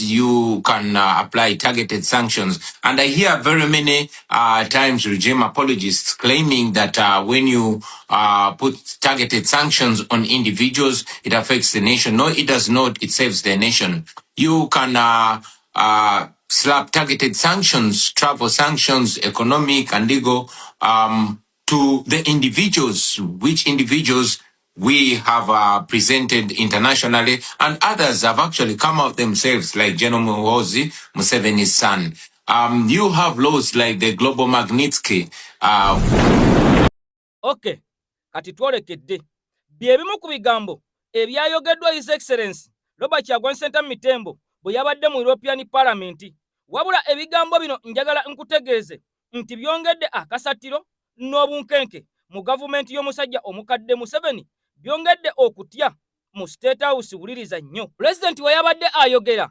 you can apply targeted sanctions. And I hear very many times regime apologists claiming that when you put targeted sanctions on individuals, it affects the nation. No, it does not. It saves the nation. You can slap targeted sanctions, travel sanctions, economic and legal, to the individuals, which individuals we have presented internationally, and others have actually come out themselves, like General Muhoozi, Museveni's son. You have laws like the Global Magnitsky. Okay, kati twolekedde byebimu ku bigambo ebyayogeddwa His Excellency Robert Kyagulanyi Ssentamu Mitembo bwe yabadde mu European Parliament. Wabula ebigambo bino njagala nkutegeeze nti byongedde akasatiro n'obunkenke mu gavumenti y'omusajja omukadde Museveni, byongedde okutya mu State House. Wuliriza nnyo. President we yabadde ayogera,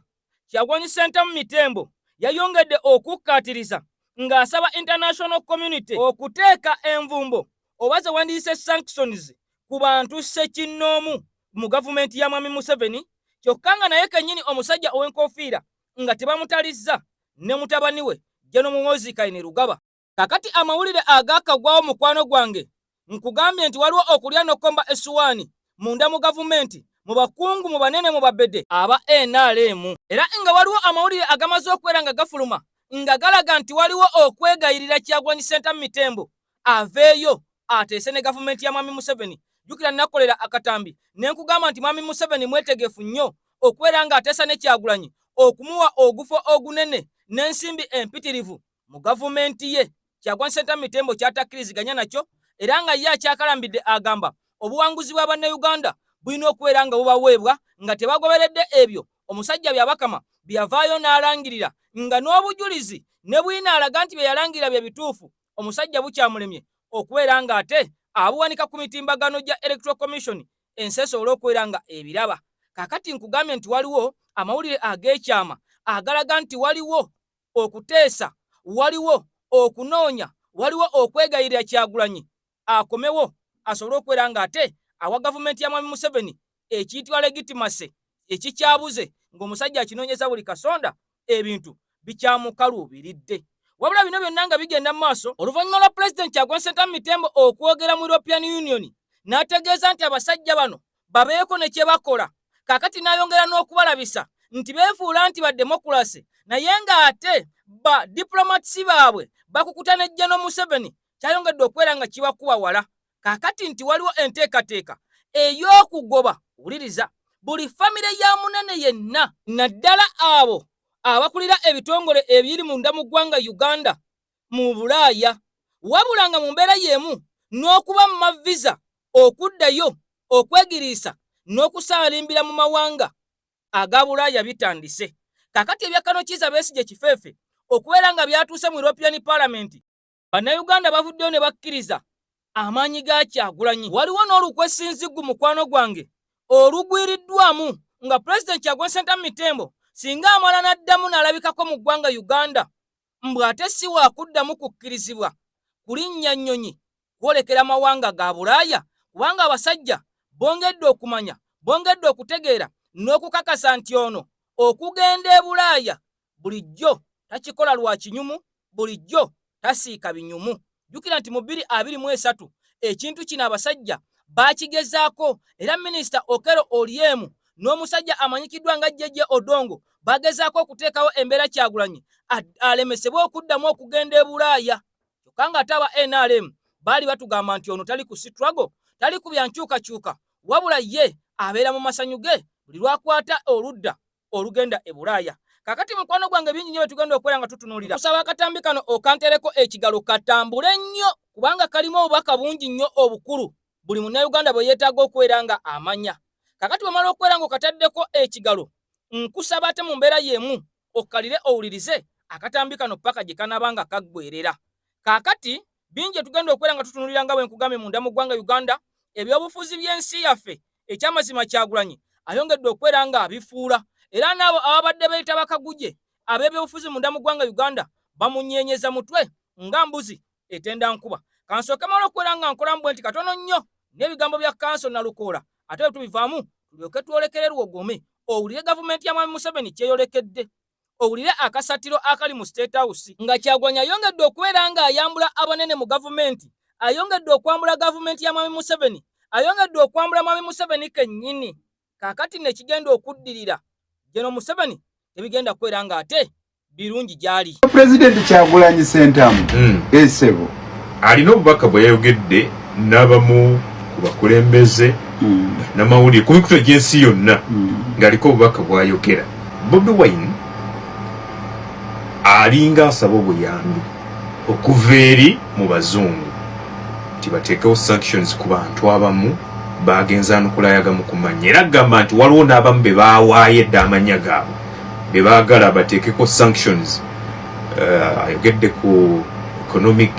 Kyagulanyi Ssentamu Mitembo yayongedde okukkaatiriza ng'asaba international community okuteeka envumbo oba ze wandiise sanctions ku bantu ssekinnoomu mu gavumenti ya Mwami Museveni, kyokka nga naye kennyini omusajja ow'enkofiira nga tebamutalizza ne mutabani we General Muhoozi Kainerugaba. Kakati amawulire agaakagwawo mukwano gwange nkugambye nti waliwo okulya n'okkomba essuwaani munda mu gavumenti, mu bakungu, mu banene, mu babede aba NRM, era nga waliwo amawulire agamaze okubeera nga gafuluma nga galaga nti waliwo okwegayirira Kyagulanyi Ssentamu Mitembo aveeyo ateese ne gavumenti ya Mwami Museveni. Jukira nakolera akatambi ne nkugamba nti Mwami Museveni mwetegefu nnyo okubeera nga ateesa ne Kyagulanyi okumuwa ogufo ogunene n'ensimbi empitirivu mu gavumenti ye. Kyagulanyi Ssentamu Mitembo kyatakkiriziganya nakyo, era nga ye akyakalambidde agamba obuwanguzi bwa bannayuganda bulina okubeera nga bubaweebwa nga tebagoberedde ebyo omusajja byabakama byavaayo n'alangirira, nga n'obujulizi ne bwina alaga nti bye yalangirira bye bituufu, omusajja bukyamulemye okubeera nga ate abuwanika ku mitimbagano gya Electoral Commission ensi esobole okubeera nga ebiraba. Kakati nkugambye nti waliwo amawulire ag'ekyama agalaga nti waliwo okuteesa, waliwo okunoonya, waliwo okwegayirira Kyagulanyi akomewo asobole okubeera nga ate awa gavumenti ya Mwami Museveni ekiyitibwa legitimacy ekikyabuze, ng'omusajja akinoonyeza buli kasonda ebintu bikyamukaluubiridde. Wabula bino byonna nga bigenda mu maaso, oluvannyuma lwa President Kyagulanyi Ssentamu Mitembo okwogera mu European Union n'ategeeza nti abasajja bano babeeko ne kye bakola. Kakati n'ayongera n'okubalabisa nti beefuula nti ba demokrasi, naye ng'ate ba diplomats baabwe bakukuta ne General Museveni, kyayongedde okubeera nga kibakuba wala. Kakati nti waliwo enteekateeka ey'okugoba, wuliriza, buli famire ya munene yenna, naddala abo abakulira ebitongole ebiri munda mu ggwanga Uganda mu Bulaaya, wabula nga mu mbeera y'emu n'okuba mu mavisa okuddayo okwegiriisa n'okusaalimbira mu mawanga aga Bulaaya bitandise. Kakati ebya Kano Kizza Besigye Kifeefe okubeera nga byatuuse mu European Parliament, bannayuganda bavuddeyo ne bakkiriza amaanyi ga Kyagulanyi. Waliwo n'olukwesinziggu mukwano gwange olugwiriddwamu nga President Kyagulanyi Ssentamu Mitembo singa amala n'addamu n'alabikako mu ggwanga Uganda, mbw ate si waakuddamu kukkirizibwa kulinnya nnyonyi kwolekera mawanga ga Bulaaya, kubanga abasajja bongedde okumanya, bongedde okutegeera n'okukakasa nti ono okugenda e Bulaaya bulijjo takikola lwa kinyumu, bulijjo tasiika binyumu. Jukira nti mu 2023 ekintu kino abasajja baakigezaako, era Minisita Okello Oryem n'omusajja amanyikiddwa nga Jeje Odongo bagezaako okuteekawo embeera Kyagulanyi alemesebwe okuddamu okugenda e Bulaaya. Kyokka nga ate aba NRM baali batugamba nti ono tali ku struggle, tali ku byankyukakyuka, wabula ye abeera mu masanyu ge buli lwakwata oludda olugenda e Bulaaya. Kakati mukwano gwange bingi nnyo tugenda okubeera nga tutunuulira. Kusaba akatambi kano okantereko ekigalo katambule nnyo, kubanga kalimu obubaka bungi nnyo obukulu buli munnayuganda bwe yeetaaga okubeera nga amanya. Kakati bw'omala okubeera nga okataddeko ekigalo, nkusaba ate mu mbeera y'emu okkalire owulirize akatambi kano paka gye kanaabanga kaggwerera. Kakati bingi tugenda okubeera nga tutunuulira nga bwe nkugambye munda mu ggwanga Uganda, ebyobufuzi by'ensi yaffe ekyamazima Kyagulanyi ayongedde okubeera nga abifuula, era n'abo ababadde beeyita bakaguje ab'ebyobufuzi munda mu ggwanga Uganda bamunyeenyeza mutwe nga mbuzi etenda nkuba. Kansooke mala okubeera nga nkolamu bwe nti katono nnyo n'ebigambo bya Kanso Nalukoola ate bwe tubivaamu tulyoke twolekere Lwogome owulire gavumenti ya Mwami Museveni kyeyolekedde, owulire akasatiro akali mu State House nga Kyagulanyi ayongedde okubeera nga ayambula abanene mu gavumenti, ayongedde okwambula gavumenti ya Mwami Museveni, ayongedde okwambula Mwami Museveni kennyini. Kaakati ne kigenda okuddirira General Museveni tebigenda kubeera nga ate birungi gyali. President Kyagulanyi Ssentamu Essebo alina obubaka bwe yayogedde n'abamu ku bakulembeze n'amawulire ku mikutu egy'ensi yonna ng'aliko obubaka bw'ayogera. Bobi Wine alinga asaba obuyambi okuva eri mu bazungu nti bateekewo sanctions ku bantu abamu bagenza n'okulayagamu ku mannya, era agamba nti waliwo n'abamu be baawaayo edda amanya gaabwe be baagala bateekeko sanctions. Ayogedde ku economic,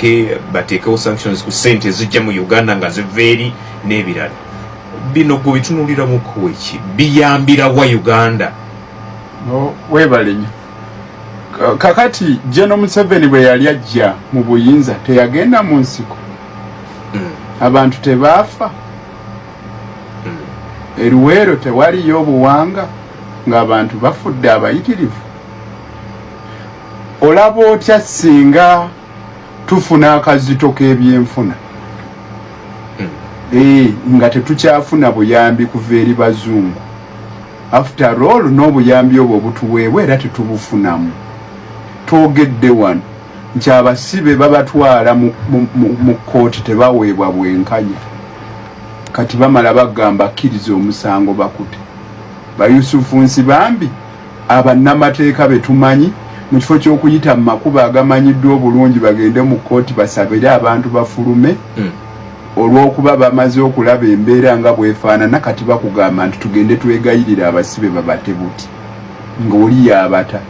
bateekewo sanctions ku ssente ezijja mu Uganda nga ziva eri n'ebirala. Bino gwe bitunuliramu kuweki biyambira wa Uganda? Webale nnyo. Kakati General Museveni bwe yali ajja mu buyinza teyagenda mu nsiko, abantu tebaafa, eruweero tewaliyo obuwanga ng'abantu bafudde abayitirivu. Olaba otya singa tufuna akazito k'ebyenfuna nga tetukyafuna buyambi kuva eri bazungu? After all n'obuyambi obwo butuweebwa era tetubufunamu. Twogedde wano nti abasibe babatwala mu kkooti tebaweebwa bwenkanya, kati bamala bagamba akkiriza omusango bakute. Bayusufu Nsibambi abannamateeka betumanyi mu kifo ky'okuyita mu makubo agamanyiddwa obulungi bagende mu kkooti basabire abantu bafulume olw'okuba bamaze okulaba embeera nga bwefaanana, kati bakugamba nti tugende twegayirira abasibe babate buti ng'oli yabata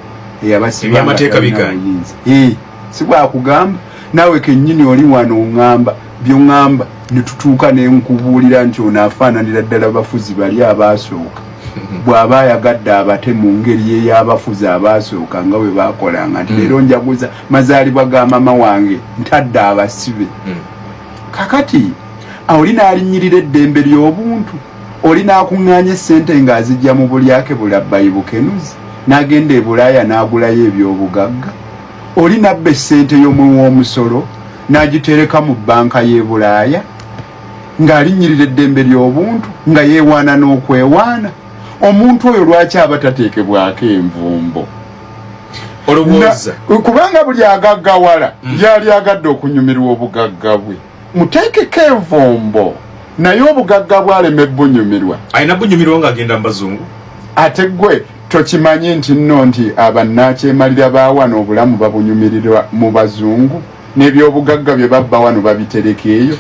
ebyamateeka biganye. Si bwakugamba naawe kennyini oli wano oŋŋamba by'oŋŋamba ne tutuuka ne nkubuulira nti onaafaananira ddala bafuzi bali abaasooka bw'aba ayagadde abate mu ngeri y'ey'abafuzi abaasooka nga bwe baakolanga nti leero njaguza mazaalibwa ga mama wange ntadde abasibe. Kakati oli n'alinnyirira eddembe ly'obuntu, oli n'akuŋŋaanya essente ng'azijja mu bulyake bulabbayi bukenuzi, n'agenda e Bulaaya n'agulayo eby'obugagga. Oli n'abba essente y'omuwoomusolo n'agitereka mu bbanka y'e Bulaaya ng'alinnyirira eddembe ly'obuntu nga yeewaana n'okwewaana. Omuntu oyo lwaki aba tateekebwako envumbo? Olowooza kubanga buli agaggawala yali agadde okunyumirwa obugagga bwe, muteekeko envumbo naye obugagga bwaleme bunyumirwa. alina bunyumirwa ng'agenda mu bazungu. Ate gwe tokimanyi nti nno nti abannakyemalira ba wano obulamu babunyumirirwa mu bazungu n'ebyobugagga bye babba wano babitereka eyo?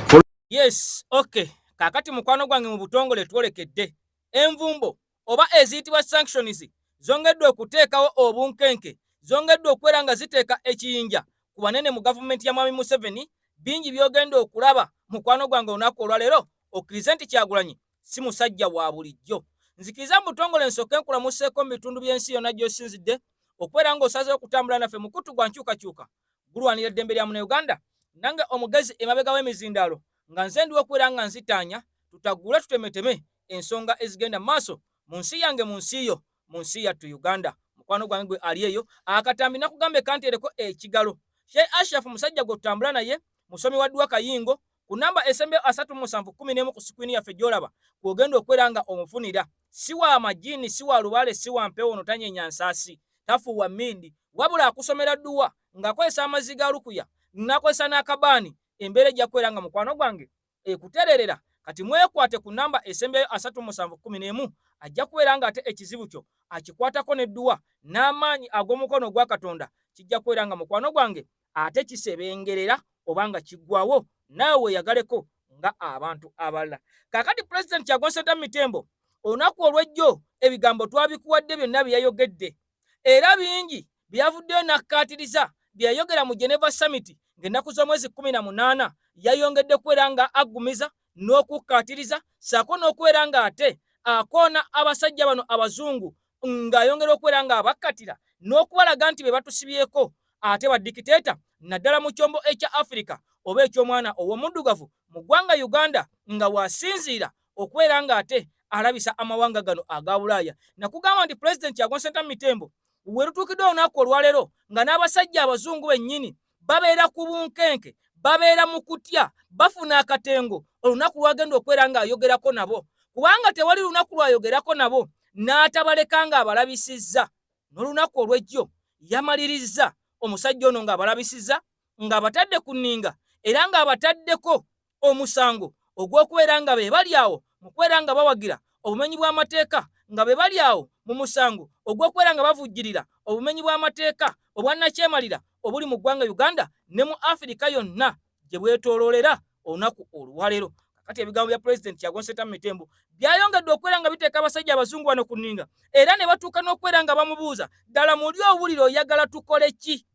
Yes, okay. Kakati mukwano gwange mu butongole twolekedde envumbo oba eziyitibwa sanctions zongeddwe okuteekawo obunkenke, zongeddwe okubeera nga ziteeka ekiyinja ku banene mu gavumenti ya Mwami Museveni. Bingi byogenda okulaba mukwano gwange olunaku olwaleero okkirize nti Kyagulanyi si musajja wa bulijjo. Nzikiriza mu butongole nsooke nkulamuseeko mu bitundu by'ensi yonna gy'osinzidde okubeera ng'osazeewo okutambula naffe mu kutu gwa nkyukakyuka gulwanira eddembe lya Munnayuganda. Nange omugezi emabega w'emizindaalo nga nze ndiwo okubeera nga nzitaanya tutagule tutemeteme ensonga ezigenda maaso mu nsi yange, mu nsi yo, mu nsi yattu Uganda. Mukwano gwange gwe ali eyo akatambi nakugambe kantereko ekigalo. Sheikh Ashraf musajja gwe tutambula naye, musomi wa Dduwa Kayingo, ku namba esembe 3711 ku sikwini yaffe gy'olaba kwogenda okubeera nga omufunira. Si wa majini, si wa lubale, si wa mpewo ono tanyenya nsaasi, tafuuwa mmindi, wabula akusomera dduwa ng'akozesa amazzi ga lukuya n'akozesa n'akabaani. Embeera ejja kubeera nga mukwano gwange ekutererera. Kati mwekwate ku namba esembeyo 3711 ajja kubeera nga ate ekizibu kyo akikwatako n'edduwa n'amaanyi ag'omukono ogwa Katonda kijja kubeera nga mukwano gwange ate kisebengerera oba nga kiggwawo, naawe weeyagaleko nga abantu abalala. Kakati President Kyagulanyi Ssentamu Mitembo olunaku olw'ejjo ebigambo twabikuwadde byonna bye yayogedde, era bingi byavuddeyo n'akkaatiriza bye yayogera mu Geneva Summit ng'ennaku z'omwezi 18 yayongedde kubeera nga aggumiza n'okukkaatiriza ssaako n'okubeera nga ate akoona abasajja bano abazungu ng'ayongera okubeera nga abakkatira n'okubalaga nti be batusibyeko ate badikiteeta naddala mu kyombo ekya Afrika oba eky'omwana ow'omuddugavu mu ggwanga Uganda nga wasinziira okubeera nga ate alabisa amawanga gano aga Bulaya. Nakugamba nti President Kyagulanyi Ssentamu Mitembo we lutuukidde olunaku olwaleero nga n'abasajja abazungu bennyini babeera ku bunkenke, babeera mu kutya, bafuna akatengo olunaku lwagenda okwera nga ayogerako nabo, kubanga tewali lunaku lwayogerako nabo n'atabaleka nga abalabisizza. N'olunaku olw'ejjo yamalirizza omusajja ono nga abalabisizza, nga abatadde ku nninga era nga abataddeko omusango ogw'okubeera nga be bali awo mu kubeera nga bawagira obumenyi bw'amateeka, nga be bali awo mu musango ogw'okubeera nga bavujjirira obumenyi bw'amateeka obwannakyemalira obuli mu ggwanga Uganda ne mu Afirika yonna gye bwetooloolera olunaku olwaleero. Kakati ebigambo bya President Kyagulanyi Ssentamu Mitembo byayongedde okubeera nga biteeka abasajja abazungu bano ku nninga, era ne batuuka n'okubeera nga bamubuuza, ddala muli owulira oyagala tukole ki?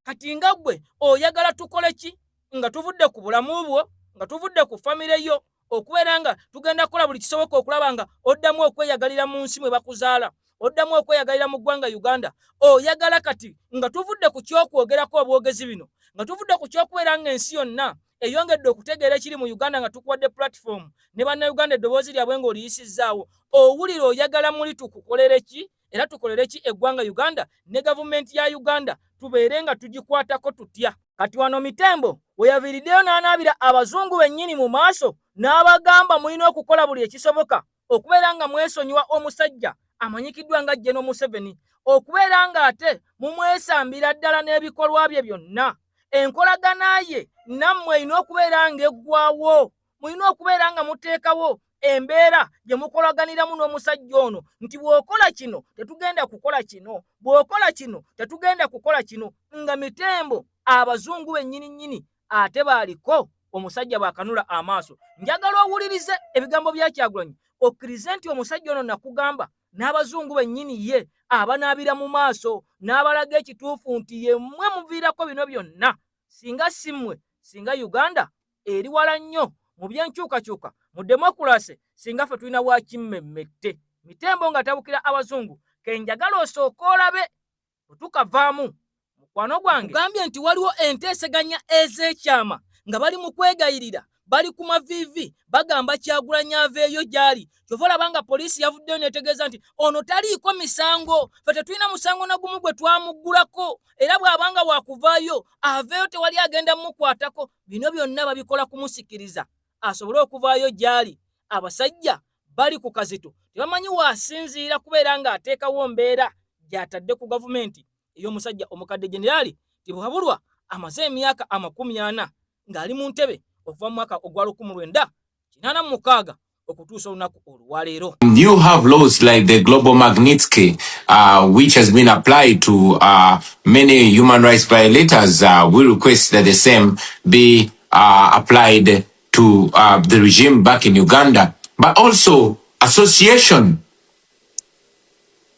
Kati nga ggwe oyagala tukole ki nga tuvudde ku bulamu bwo, nga tuvudde ku famire yo, okubeera nga tugenda kukola buli kisoboka okulaba nga oddamu okweyagalira mu nsi mwe bakuzaala, oddamu okweyagalira mu ggwanga Uganda. Oyagala kati nga tuvudde ku ky'okwogerako obwogezi bino, nga tuvudde ku ky'okubeera nga ensi yonna eyongedde okutegeera ekiri mu Uganda nga tukuwadde platform ne bannayuganda eddoboozi lyabwe ng'oliyisizzaawo, owulira oyagala muli tukukolere ki era tukolere ki eggwanga Uganda ne gavumenti ya Uganda tubeere nga tugikwatako tutya? Kati wano Mitembo we yaviiriddeyo n'anaabira abazungu bennyini mu maaso n'abagamba mulina okukola buli ekisoboka okubeera nga mwesonyiwa omusajja amanyikiddwa nga General Museveni, okubeera nga ate mumwesambira ddala n'ebikolwa bye byonna. Enkolagana ye nammwe erina okubeera nga eggwaawo, mulina okubeera nga muteekawo embeera gye mukolaganiramu n'omusajja ono nti bw'okola kino tetugenda kukola kino, bw'okola kino tetugenda kukola kino. Nga Mitembo abazungu bennyini ate baaliko omusajja baakanula amaaso. Njagala owulirize ebigambo bya Kyagulanyi okkirize nti omusajja ono nakugamba n'abazungu bennyini ye abanaabira mu maaso n'abalaga ekituufu nti yemmwe muviirako bino byonna. Singa simmwe, singa Uganda eri wala nnyo mu byenkyukakyuka mu demokulasi, singa ffe tulina wakimmemmette. Mitembo nga tabukira abazungu kenjagala osooka olabe bwetukavaamu mukwano gwange gambye nti waliwo enteeseganya ez'ekyama nga bali mu kwegayirira, bali ku maviivi bagamba Kyagulanyi aveeyo gy'ali. Kyova olaba nga poliisi yavuddeyo netegeeza nti ono taliiko misango, ffe tetulina musango na gumu gwe twamuggulako, era bw'abanga wakuvaayo aveeyo tewali agenda mukwatako. Bino byonna babikola kumusikiriza asobole okuvaayo gy'ali. Abasajja bali ku kazito tebamanyi waasinziira kubeera nga ateekawo mbeera gy'atadde ku gavumenti ey'omusajja omukadde Generaali Tibwabulwa amaze emyaka 40 ng'ali mu ntebe okuva mu mwaka ogwa 1986 okutuusa olunaku olwaleero. You have laws like the Global Magnitsky, which has been applied to many human rights violators. We request that the same be applied to the regime back in Uganda, but also association.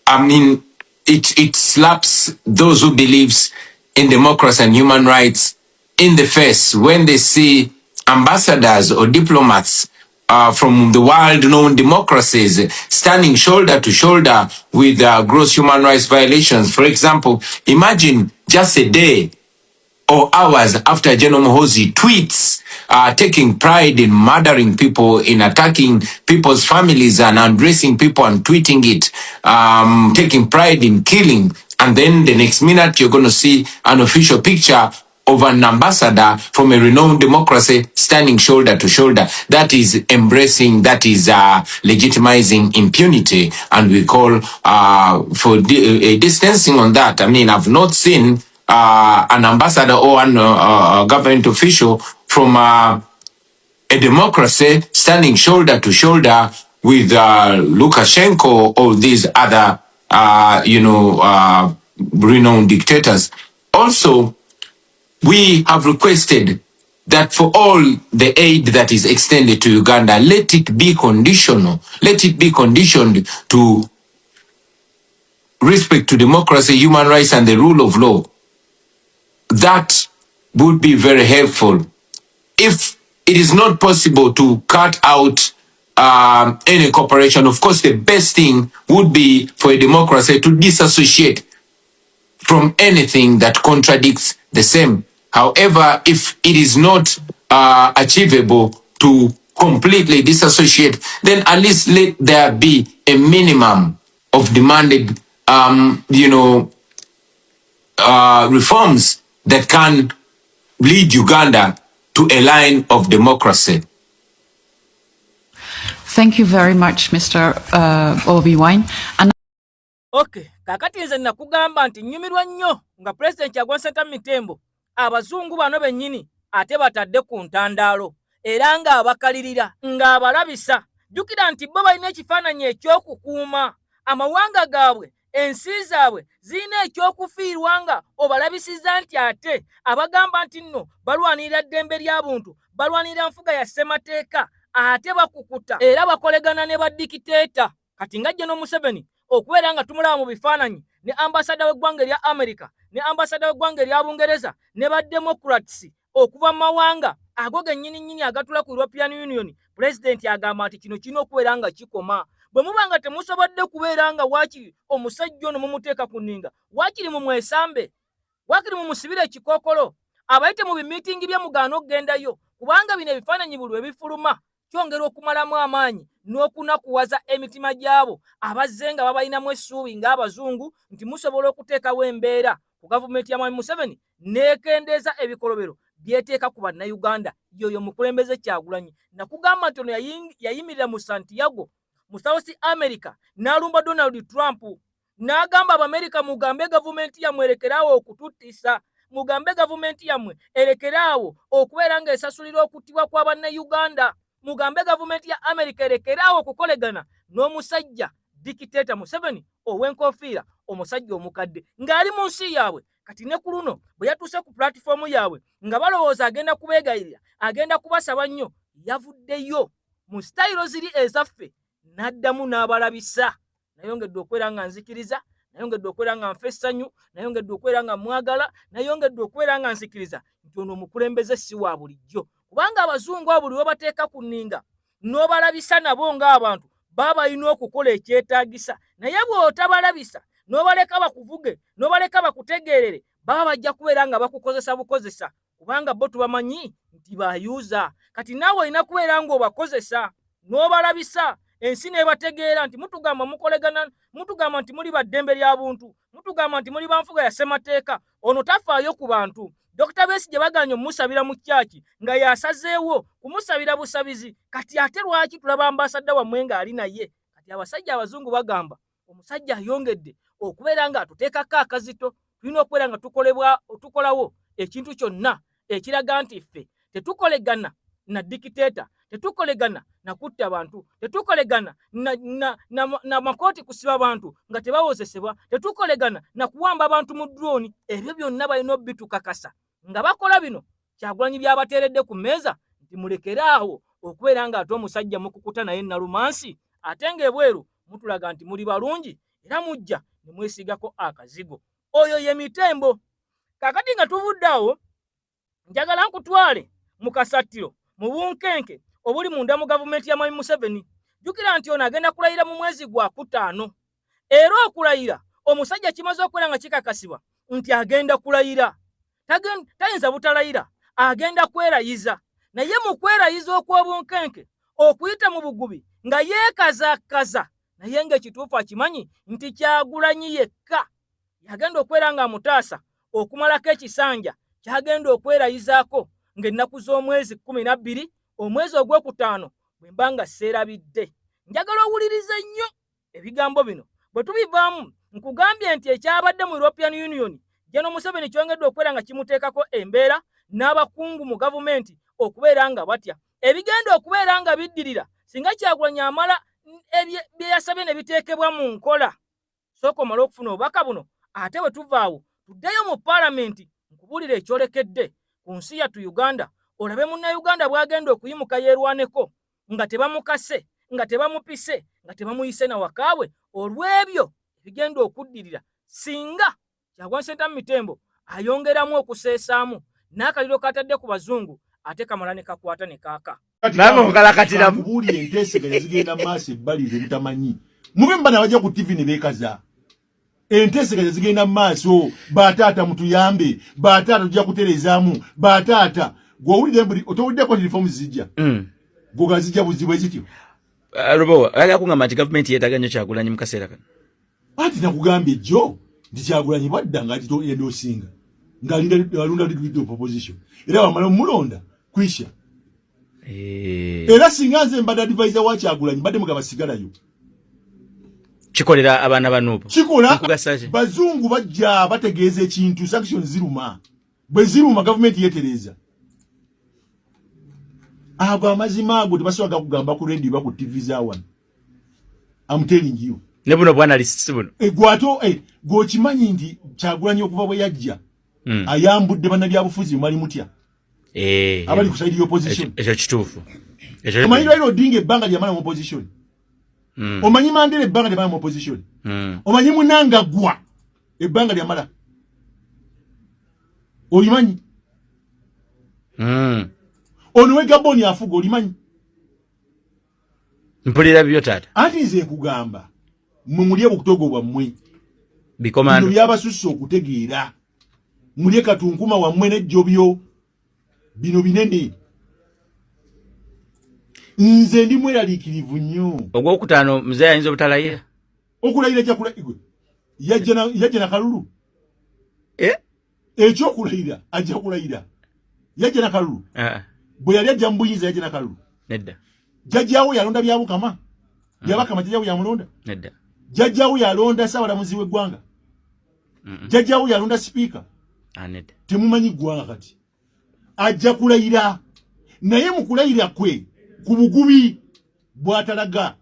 I mean, it slaps those who believes in democracy and human rights in the face when they see ambassadors or diplomats from the world-known democracies standing shoulder to shoulder with gross human rights violations. For example, imagine just a day or hours after General Muhoozi tweets taking pride in murdering people, in attacking people's families and undressing people and tweeting it, taking pride in killing, and then the next minute you're going to see an official picture of an ambassador from a renowned democracy standing shoulder to shoulder. That is embracing, that is legitimizing impunity, and we call for a distancing on that. I mean, I've not seen an ambassador or an government official from a democracy standing shoulder to shoulder with Lukashenko or these other, renowned dictators. Also, we have requested that for all the aid that is extended to Uganda, let it be conditional. Let it be conditioned to respect to democracy, human rights, and the rule of law. That would be very helpful. If it is not possible to cut out any cooperation, of course, the best thing would be for a democracy to disassociate from anything that contradicts the same. However, if it is not achievable to completely disassociate, then at least let there be a minimum of demanded, reforms that can lead Uganda to a line of democracy. Thank you very much, Mr. Bobi Wine. And okay, kakati nze nakugamba nti nyumirwa nnyo nga President Kyagulanyi Ssentamu Mitembo abazungu bano bennyini ate batadde ku ntandaalo era nga abakalirira nga abalabisa. Jjukira nti bo balina ekifaananyi ekyokukuuma amawanga gaabwe, ensi zaabwe zirina ekyokufiirwa nga obalabisiza nti ate abagamba nti nno balwanirira ddembe ly'abuntu, balwanirira nfuga ya ssemateeka, ate bakukuta era bakolegana ne badikiteeta. Kati nga General Museveni okubeera nga tumulaba mu bifaananyi ne ambasada w'eggwanga erya America ne ambasada w'eggwanga erya Bungereza ne Democrats okuva mu mawanga ago gennyini agatula ku European Union, President agamba nti kino kirina okubeera nga kikoma. Bwe muba nga temusobodde kubeera nga waakiri omusajja ono mumuteeka ku nninga, waakiri mumwesambe, waakiri mumusibire ekikookolo, abayite mu bimiitingi bye mugaana okgendayo, kubanga bino ebifaananyi buli ebifuluma kyongera okumalamu amaanyi n'okunakuwaza emitima gyabo abazze nga babalinamu essuubi ng'abazungu nti musobola okuteekawo embeera ku gavumenti ya Mwami Museveni n'ekendeeza ebikolobero byeteeka ku bannayuganda. Yoyo mukulembeze Kyagulanyi. Nakugamba nti ono yayimirira mu Santiago mu South America n'alumba Donald Trump n'agamba Abamerika mugambe gavumenti yammwe erekeraawo okututtisa, mugambe gavumenti yammwe erekeraawo okubeera nga esasulira okuttibwa kwa bannayuganda, mugambe gavumenti ya America erekeraawo okukolegana n'omusajja dikiteeta Museveni ow'enkofiira, omusajja omukadde ng'ali mu nsi yaabwe. Kati ne ku luno bwe yatuuse ku pulatifomu yaabwe nga balowooza agenda kubeegayirira, agenda kubasaba nnyo, yavuddeyo mu sitayiro ziri ezaffe n'addamu n'abalabisa. Nayongedde okubeera nga nzikiriza, nayongedde okubeera nga nfa essanyu, nayongedde okubeera nga mwagala, nayongedde okubeera nga nzikiriza nti ono omukulembeze si wa bulijjo. Kubanga abazungu abo buli we bateeka ku nninga n'obalabisa nabo ng'abantu baba balina okukola ekyetaagisa, naye bw'otabalabisa n'obaleka bakuvuge n'obaleka bakutegeerere, baba bajja kubeera nga bakukozesa bukozesa, kubanga bo tubamanyi nti bayuuza. Kati naawe olina kubeera ng'obakozesa n'obalabisa, ensi n'ebategeera nti mutugamba mukolegana, mutugamba nti muli baddembe ly'abuntu, mutugamba nti muli banfuga ya ssemateeka. Ono tafaayo ku bantu. Dr. Besigye baganye omusabira mu kyaki nga yasazeewo kumusabira busabizi. Kati ate lwaki tulaba ambasada wammwe ng'ali naye? Kati abasajja abazungu bagamba omusajja ayongedde okubeera nga atuteekako akazito. Tulina okubeera nga tukolawo ekintu kyonna ekiraga nti ffe tetukolegana na dikiteeta, tetukolegana na kutta abantu, tetukolegana na makooti kusiba abantu nga tebawozesebwa, tetukolegana na kuwamba abantu mu drone. Ebyo byonna balina obitukakasa nga bakola bino. Kyagulanyi byabateeredde ku mmeeza nti mulekeraawo okubeera nga ate omusajja mukukuta naye nalumansi, ate ng'ebweru mutulaga nti muli balungi era mujja ne mwesigako akazigo. Oyo ye Mitembo. Kakati nga tuvuddeawo, njagala nkutwale mu kasattiro mu bunkenke obuli munda mu gavumenti ya Mwami Museveni. Jjukira nti ono agenda kulayira mu mwezi gwa Kutaano, era okulayira omusajja kimaze okubeera nga kikakasibwa nti agenda kulayira, tayinza butalayira, agenda kwerayiza. Naye mu kwerayiza okw'obunkenke okuyita mu bugubi nga yeekazakaza, naye ng'ekituufu akimanyi nti Kyagulanyi yekka yagenda okubeera nga amutaasa okumalako ekisanja kyagenda okwerayizaako ng'ennaku z'omwezi 12 omwezi ogw'okutaano bwe mba nga seerabidde. Njagala owulirize nnyo ebigambo bino. Bwe tubivaamu nkugambye nti ekyabadde mu European Union, General Museveni kyongedde okubeera nga kimuteekako embeera n'abakungu mu gavumenti okubeera nga batya. Ebigenda okubeera nga biddirira singa Kyagulanyi amala bye yasabye ne biteekebwa mu nkola. Sooka omala okufuna obubaka buno, ate bwe tuvaawo tuddeyo mu paalamenti nkubuulira ekyolekedde ku nsi yattu Uganda. Olabe munnayuganda bw'agenda okuyimuka yeerwaneko nga tebamukase, nga tebamupise, nga tebamuyise na wakaabwe. Olw'ebyo ebigenda okuddirira singa Kyagulanyi Ssentamu Mitembo ayongeramu okuseesaamu n'akaliro katadde ku bazungu, ate kamala ne kakwata ne kaaka. Nange mukalakatira kubuulira enteeseganya zigenda maaso ebbali ebitamanyi. Mube mbana bajja ku TV ne beekaza. Enteeseganya zigenda maaso, bataata mutuyambe, bataata tujja kuterezaamu, bataata gw'owulidde mbuli otowuliddeko reforms zijja. gogazija buzibwe zityo Robo aga kungamba nti government yetaganya Kyagulanyi mukasera kana ati nakugambye jo ndi Kyagulanyi badda nga kito endo singa ngalinda alunda video proposition era wamala mulonda kwisha era singaze mbada advisor wa Kyagulanyi badde mugaba sigalayo kikolera abana banupo kikola bazungu bajja bategeeze ekintu sanction ziruma bwe ziruma government yetereza abo amazima ago tebaswaga kugamba ku radio ba ku TV za one. I'm telling you ne buno bwana lisibuno gwato go kimanyi ndi Kyagulanyi okuva bwe yajja ayambudde bana bya bufuzi mali mutya abali ku side opposition ekyo kituufu omanyi lwa Odinga ebbanga lya mala mu opposition omanyi Mandela ebbanga lya mala mu opposition omanyi Mnangagwa ebbanga lya mala olimanyi ono we Gaboni afuga olimanyi mpulira byo tata ati nze kugamba mumulye bukutogo bwammwe bikomando bino byabasusse okutegeera mulye katunkuma wammwe n'ejjobyo bino binene nze ndi mweraliikirivu nnyo ogwokutaano mzee ayinza obutalayira okulayira kyakulayigwe yajja na kalulu ekyokulayira ajja kulayira yajja na kalulu bwe yali ajja mbuyinza yajja na kalulu nedda jajjaawo yalonda byabukama byabakama jajjaawo yamulonda nedda jajjaawo yalonda Ssaabalamuzi w'eggwanga jajjaawo yalonda sipiika nedda temumanyi ggwanga kati ajja kulayira naye mu kulayira kwe ku bugubi bw'atalaga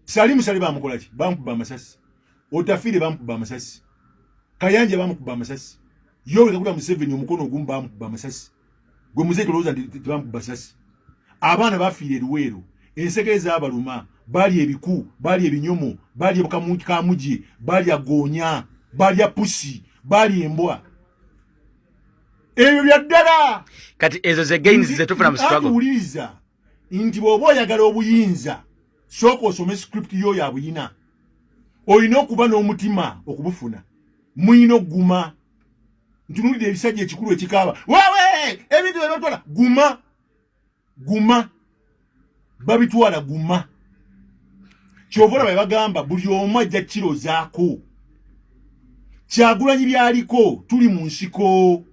Salimu Sale bamukola ki bamukuba amasasi Otafiire bamukuba amasasi Kayanja bamukuba amasasi Yoweri Kaguta Museveni omukono ogumu bamukuba amasasi gwe muzeeke olowooza nti bamukuba amasasi abaana bafiire Luweero ensekere z'abaluma bali ebiku bali ebinyomo bali kamuje bali agoonya bali pusi bali embwa ebyo byaddala kati ezo ze gains ze tufuna mu struggle uliza nti bw'oba oyagala obuyinza sooka osome script yo ya buyina olina okuba n'omutima okubufuna muyina okuguma ntunulira ebisajja ekikulu ekikaaba wawe ebintu byebitwala guma babitwala guma kyovola bwe bagamba buli omu ajja kiro zaako Kyagulanyi byaliko tuli mu nsiko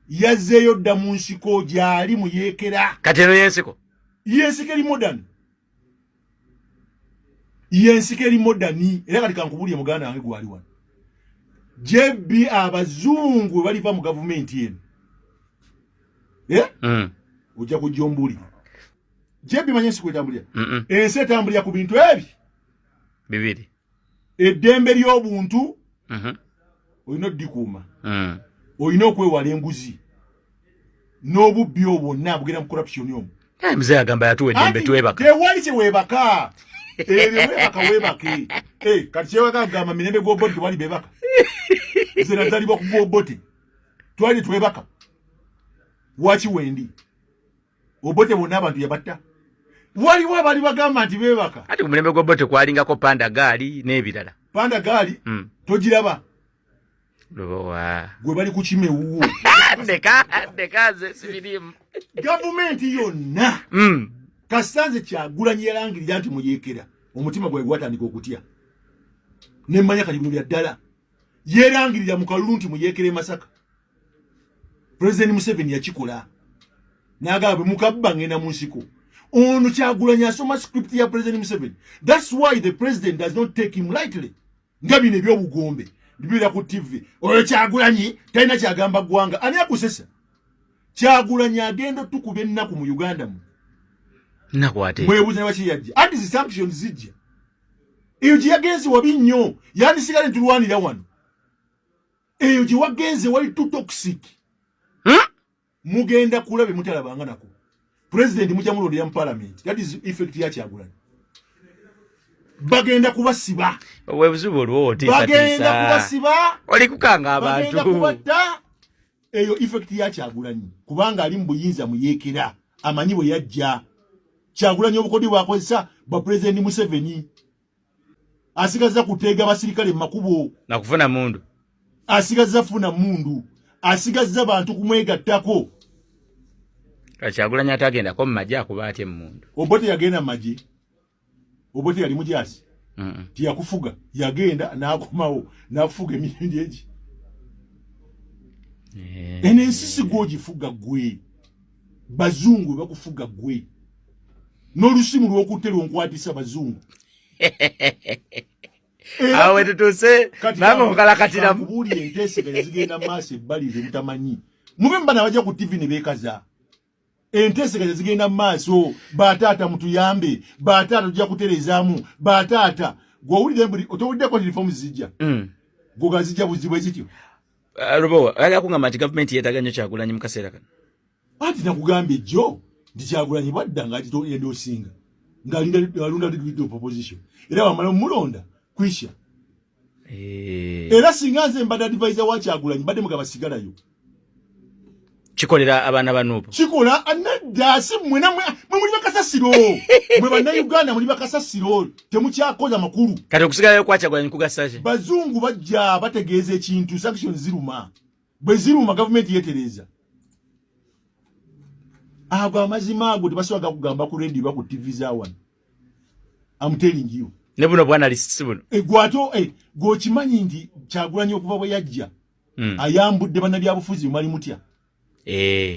yazzeeyo dda mu nsiko gyali mu yeekera kati eno yensiko yensikeri modern yensikeri modern era kati kankubulye muganda wange gwali wano JB abazungu baliva mu gavumenti eno ojja kujombuli JB manyensiko etambulira ensi etambulira ku bintu ebi bibiri eddembe ly'obuntu olina oddikuuma olina okwewala enguzi n'obubbi obwonna bugenda mu corruption omu mzee agamba yatuwe eddembe twebaka tewali kyeweebaka ebyo weebaka weebake kati kyewaka agamba mirembe gw'obote tewali beebaka nze nazalibwa ku gw'obote twali twebaka waki wendi obote bonna abantu yabatta waliwo abali bagamba nti beebaka ati ku mirembe gw'obote kwalingako panda gaali n'ebirala panda gaali togiraba lowa gwe bali ku kimewuwo ndeka ze sibirimu gavumenti yonna Kasanze Kyagulanyi yarangirira nti muyeekera omutima gwe gwatandika okutya nemmanya kali bino bya ddala yerangirira mu kalulu nti muyeekere Masaka President Museveni yakikola n'agamba mukabba ngenda mu nsiko ono Kyagulanyi asoma script ya President Museveni. That's why the president does not take him lightly. Ngabine by'obugombe bibira ku TV oyo Kyagulanyi talina kyagamba ggwanga ani akusesa Kyagulanyi agenda tukuba ennaku mu Uganda mu nakwate mwebuuza baki yajja ati zi sanctions zijja eyo gye yagenze wabi nnyo yandisigale ntulwanira wano eyo gye wagenze wali too toxic mugenda kulabe mutalabanga nako president mujja mulondera mu parliament that is effect ya Kyagulanyi bagenda kubasiba webuzubu olwoti bagenda kubasiba oli kukanga abantu bagenda kubatta eyo effect ya Kyagulanyi kubanga ali mbuyinza muyeekera amanyi bwe yajja Kyagulanyi obukodi bwakozesa ba president Museveni asigaza kuteega basirikale makubo na kufuna mundu asigaza funa mundu asigaza bantu kumwegattako Kyagulanyi atagendako mu magye akuba atya emmundu. Obote yagenda mu magye. Obote yali mujaasi. Tiyakufuga. Yagenda n'akomawo n'akufuga emirundi egi. Ene ensisi gwogifuga gwe. Bazungu bakufuga gwe. N'olusimu lw'okutera onkwatisa bazungu. Awe tutuse mama mukalakatira kubuli enteeseganya zigenda maaso ebbali mutamanyi. Mube mbana bajja ku TV ne beekaza. Enteeseganya zigenda maaso bataata mutuyambe bataata tujja kuterezaamu bataata gwowulire mbuli otowuddeko reform zijja. Goga zijja buzibu ekityo. Robo ali akungamba nti government yeetaaga nnyo Kyagulanyi mu kaseera kano. Ati nakugambye jjo ndi Kyagulanyi badda ng'agito yendo osinga. Ng'alunda leader proposition. Era wamala mulonda kwisha. Era singa nze mbadde advisor wa Kyagulanyi badde mugaba sigalayo. Kikolera abaana banuupo. Kikola anadda si mwe muli bakasasiro. Mwe banna Uganda muli bakasasiro temukyakola makulu. Kati okusigalayo kwa Kyagulanyi kugasaje. Bazungu bajja bategeeza ekintu sanction ziruma. Bwe ziruma government yetereza. Ago amazima ago tebasobola kugamba ku radio ba ku TV za wano. I'm telling you. Ne buno bwana lisibuno. Gwato gokimanyi ndi Kyagulanyi okuva bwe yajja. Ayambudde bannabyabufuzi mali mutya.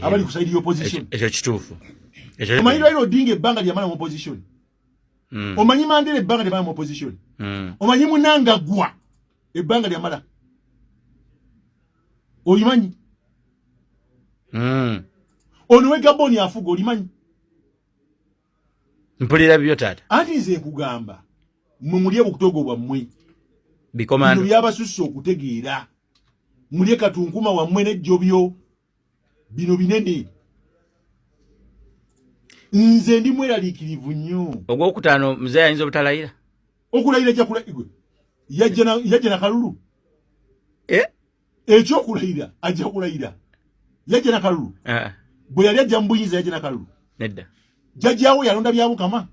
Abali ku side opposition. Ekyo kituufu. Omanyi Raila Odinga ebbanga lyamala mu opposition. Omanyi Mandela ebbanga lyamala mu opposition. Omanyi Mnangagwa ebbanga lyamala. Olimanyi? Ono we Gabon afuga olimanyi? Mpulira byo taata. Ati nze nkugamba mulye bukutogo bwammwe. Bikomando. Bino byabasusse okutegeera. Mulye katunkuma wammwe n'ejjobyo. Bino binene. Nze ndi mweraliikirivu nnyo. Ogwokutaano mzee ayinza obutalayira. Okulayira ekyakulayirwa. Yajja na kalulu. Ekyokulayira ajja kulayira. Yajja na kalulu. Bwe yali ajja mu buyinza yajja na kalulu. Nedda. Jajjaawo yalonda byabukama.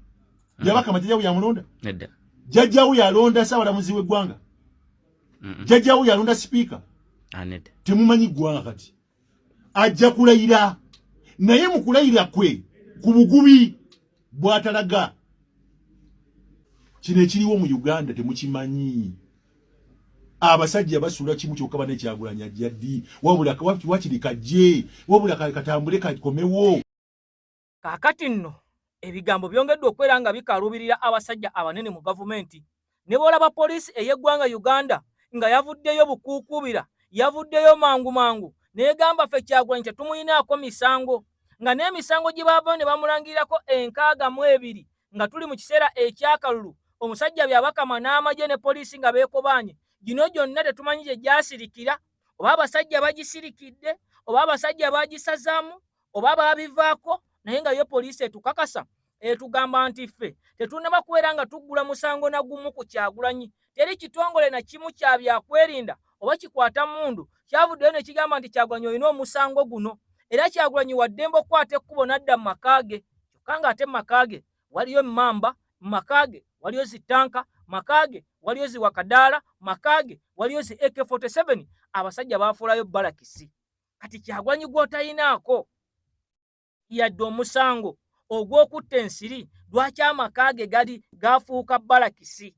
Byabakama jajjaawo yamulonda. Nedda. Jajjaawo yalonda Ssaabalamuzi w'eggwanga. Jajjaawo yalonda sipiika. Nedda. Temumanyi ggwanga kati. Ajja kulayira. Naye mu kulayira kwe ku bugubi bw'atalaga. Kino ekiriwo mu Uganda temukimanyi. Abasajja basula kimu kyokka bane Kyagulanyi ajja ddi. Wabula wakiri kajje. Wabula katambule kakomewo. Kaakati nno ebigambo byongeddwa okwera nga bikaluubirira abasajja abanene mu gavumenti. Ne bw'olaba poliisi ey'eggwanga Uganda nga yavuddeyo bukuukubira, yavuddeyo mangu n'egamba ffe Kyagulanyi tetumuyinaako misango, nga n'emisango gye baavayo ne bamulangirirako 62 nga tuli mu kiseera ekyakalulu, omusajja byabakama n'amagye ne poliisi nga beekobaanye. Gino gyonna tetumanyi gye gyasirikira, oba abasajja bagisirikidde, oba abasajja bagisazaamu, oba baabivaako. Naye nga yo poliisi etukakasa etugamba nti ffe tetunnaba kubeera nga tuggula musango na gumu ku Kyagulanyi. Teri kitongole na kimu kya byakwerinda oba kikwata mundu kyavuddeyo ne kigamba nti Kyagulanyi olina omusango guno. Era Kyagulanyi waddembe okukwata ekkubo n'adda mu maka ge. Kyokka ng'ate mu maka ge waliyo Mamba, mu maka ge waliyo zitanka, mu maka ge waliyo ziwakadaala, mu maka ge waliyo zi AK-47. Abasajja baafuulayo balakisi. Kati Kyagulanyi gw'otayinaako yadde omusango ogw'okutta ensiri, lwaki amaka ge gafuuka balakisi?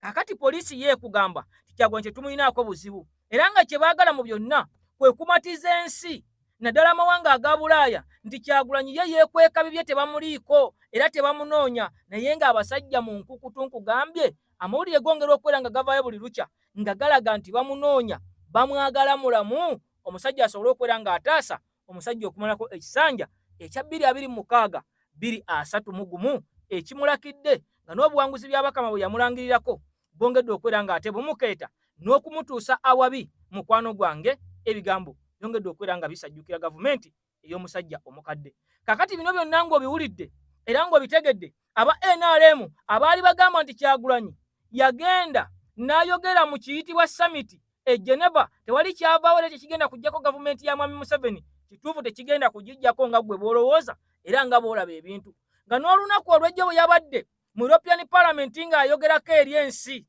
Kakati poliisi yeekugamba nti Kyagulanyi tetumuyinaako buzibu, era nga kye baagala mu byonna kwe kumatiza ensi naddala amawanga aga Bulaaya nti Kyagulanyi ye yeekweka bibye tebamuliiko era tebamunoonya. Naye ng'abasajja mu nkukutu nkugambye amawulire gongera okwera nga gavaayo buli lukya nga galaga nti bamunoonya, bamwagala mulamu, omusajja asobole okwera ng'ataasa omusajja okumalako ekisanja ekya 226 231 ekimulakidde nga n'obuwanguzi by'abakama bwe yamulangirirako bwongedde okwera ng'ate bumukeeta n'okumutuusa awabi mukwano gwange. Ebigambo byongedde okwera nga bisajjukira gavumenti ey'omusajja omukadde. Kakati bino byonna ng'obiwulidde era ng'obitegedde, aba NRM abaali bagamba nti Kyagulanyi yagenda n'ayogera mu kiyitibwa summit e Geneva tewali kyavaawo era tekigenda kujjako gavumenti ya Mwami Museveni. Kituufu tekigenda kugijjako nga gwe bw'olowooza era nga bw'olaba ebintu. Nga n'olunaku olw'ejjo bwe yabadde mu European Parliament ng'ayogerako eri ensi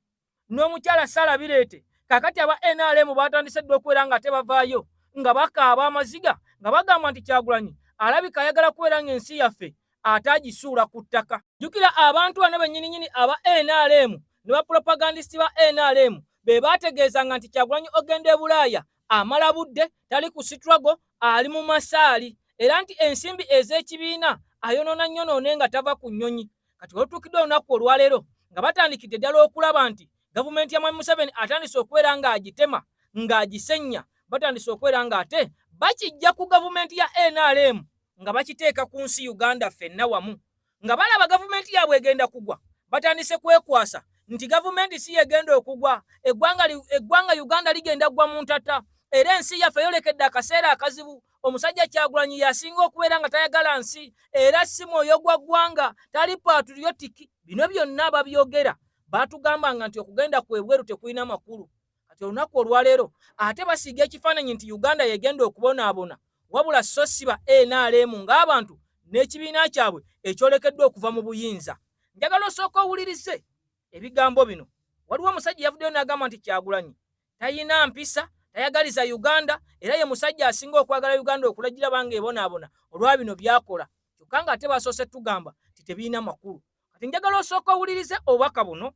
n'omukyala Sarah Bireete, kakati aba NRM baatandise dde okwera nga tebavaayo nga bakaaba amaziga nga bagamba nti Kyagulanyi alabika ayagala kubeera ng'ensi yaffe atagisuula ku ttaka. Jjukira abantu bano bennyininyini aba NRM ne bapropagandisiti ba NRM be baategeezanga nti Kyagulanyi ogenda e Bulaaya amala budde, tali ku struggle, ali mu masaali, era nti ensimbi ez'ekibiina ayonoona nyonoone nga tava ku nnyonyi. Kati olutuukidde olunaku olwaleero nga batandikidde ddala okulaba nti gavumenti ya Mwami Museveni atandise okubeera ng'agitema ng'agisenya, batandise okubeera ng'ate bakijja ku gavumenti ya NRM nga bakiteeka ku nsi Uganda ffenna wamu, nga balaba gavumenti yaabwe egenda kugwa, batandise kwekwasa nti gavumenti si yegenda okugwa, eggwanga Uganda ligenda gwa mu ntata, era ensi yaffe yolekedde akaseera akazibu. Omusajja Kyagulanyi yasinga okubeera nga tayagala nsi, era si mwoyo gwa ggwanga, tali patriotiki. Bino byonna babyogera baatugambanga nti okugenda kwebweru tekulina makulu. Kati olunaku olwaleero ate basiiga ekifaananyi nti Uganda yegenda okubonaabona, wabula so si ba NRM ng'abantu n'ekibiina kyabwe ekyolekeddwa okuva mu buyinza. Njagala osooka owulirize ebigambo bino. Waliwo omusajja yavuddeyo n'agamba nti Kyagulanyi tayina mpisa, tayagaliza Uganda, era ye musajja asinga okwagala Uganda okulagira bange ebonaabona olwa bino byakola. Kyokka nga ate basoose tugamba nti tebiina makulu. Kati njagala osooka owulirize obubaka buno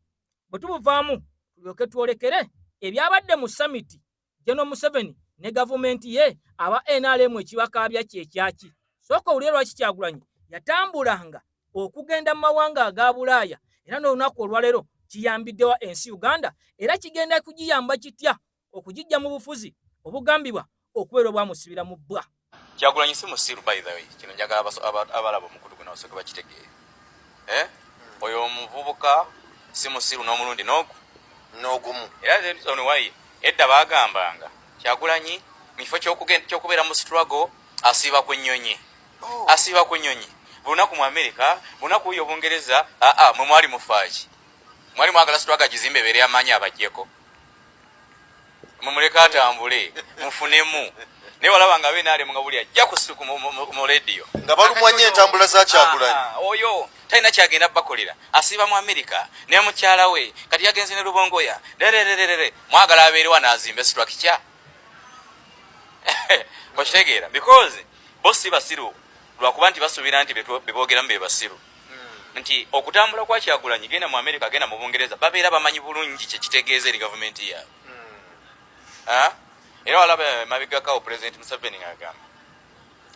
bwe tubuvaamu tulyoke twolekere ebyabadde mu samiti General Museveni ne gavumenti ye aba NRM ekibakaabya kyekyaki. Sooka owulire lwaki Kyagulanyi yatambulanga okugenda mu mawanga aga Bulaaya, era n'olunaku olwaleero kiyambiddewa ensi Uganda, era kigenda kugiyamba kitya okugijja mu bufuzi obugambibwa okubeera obwamusibira mu bbwa. Kyagulanyi si musiru, by the way. Kino njagala abalaba omukutu guno osooke bakitegeere. Oyo omuvubuka si musiru n'omulundi n'ogumu. Era ono wayi edda baagambanga Kyagulanyi mu kifo ky'okubeera mu struggle asiiba ku nnyonyi. Asiiba ku nnyonyi. Bulunaku mu Amerika, bulunaku yo Bungereza, mwe mwali mufaaki. Mwali mwagala struggle agizimbe ebeere amaanyi abajjeko. Mumuleka atambule, mufunemu. Ne walaba nga NRM nga buli ajja kusiku mu radio. Nga balumwanye entambula za Kyagulanyi. Oyo talina kyagenda bakolera. Asiiba mu Amerika ne mukyala we kati yagenze ne Lubongoya. Mwagala abeere wanazimbe structure. Okitegeera because bossi basiru lwakuba nti basuubira nti beboogeramu be basiru. Nti okutambula kwa Kyagulanyi genda mu Amerika genda mu Bungereza babeera bamanyi bulungi kye kitegeeza eri gavumenti yaabwe. Era walaba mabigakawo President Museveni ng'agamba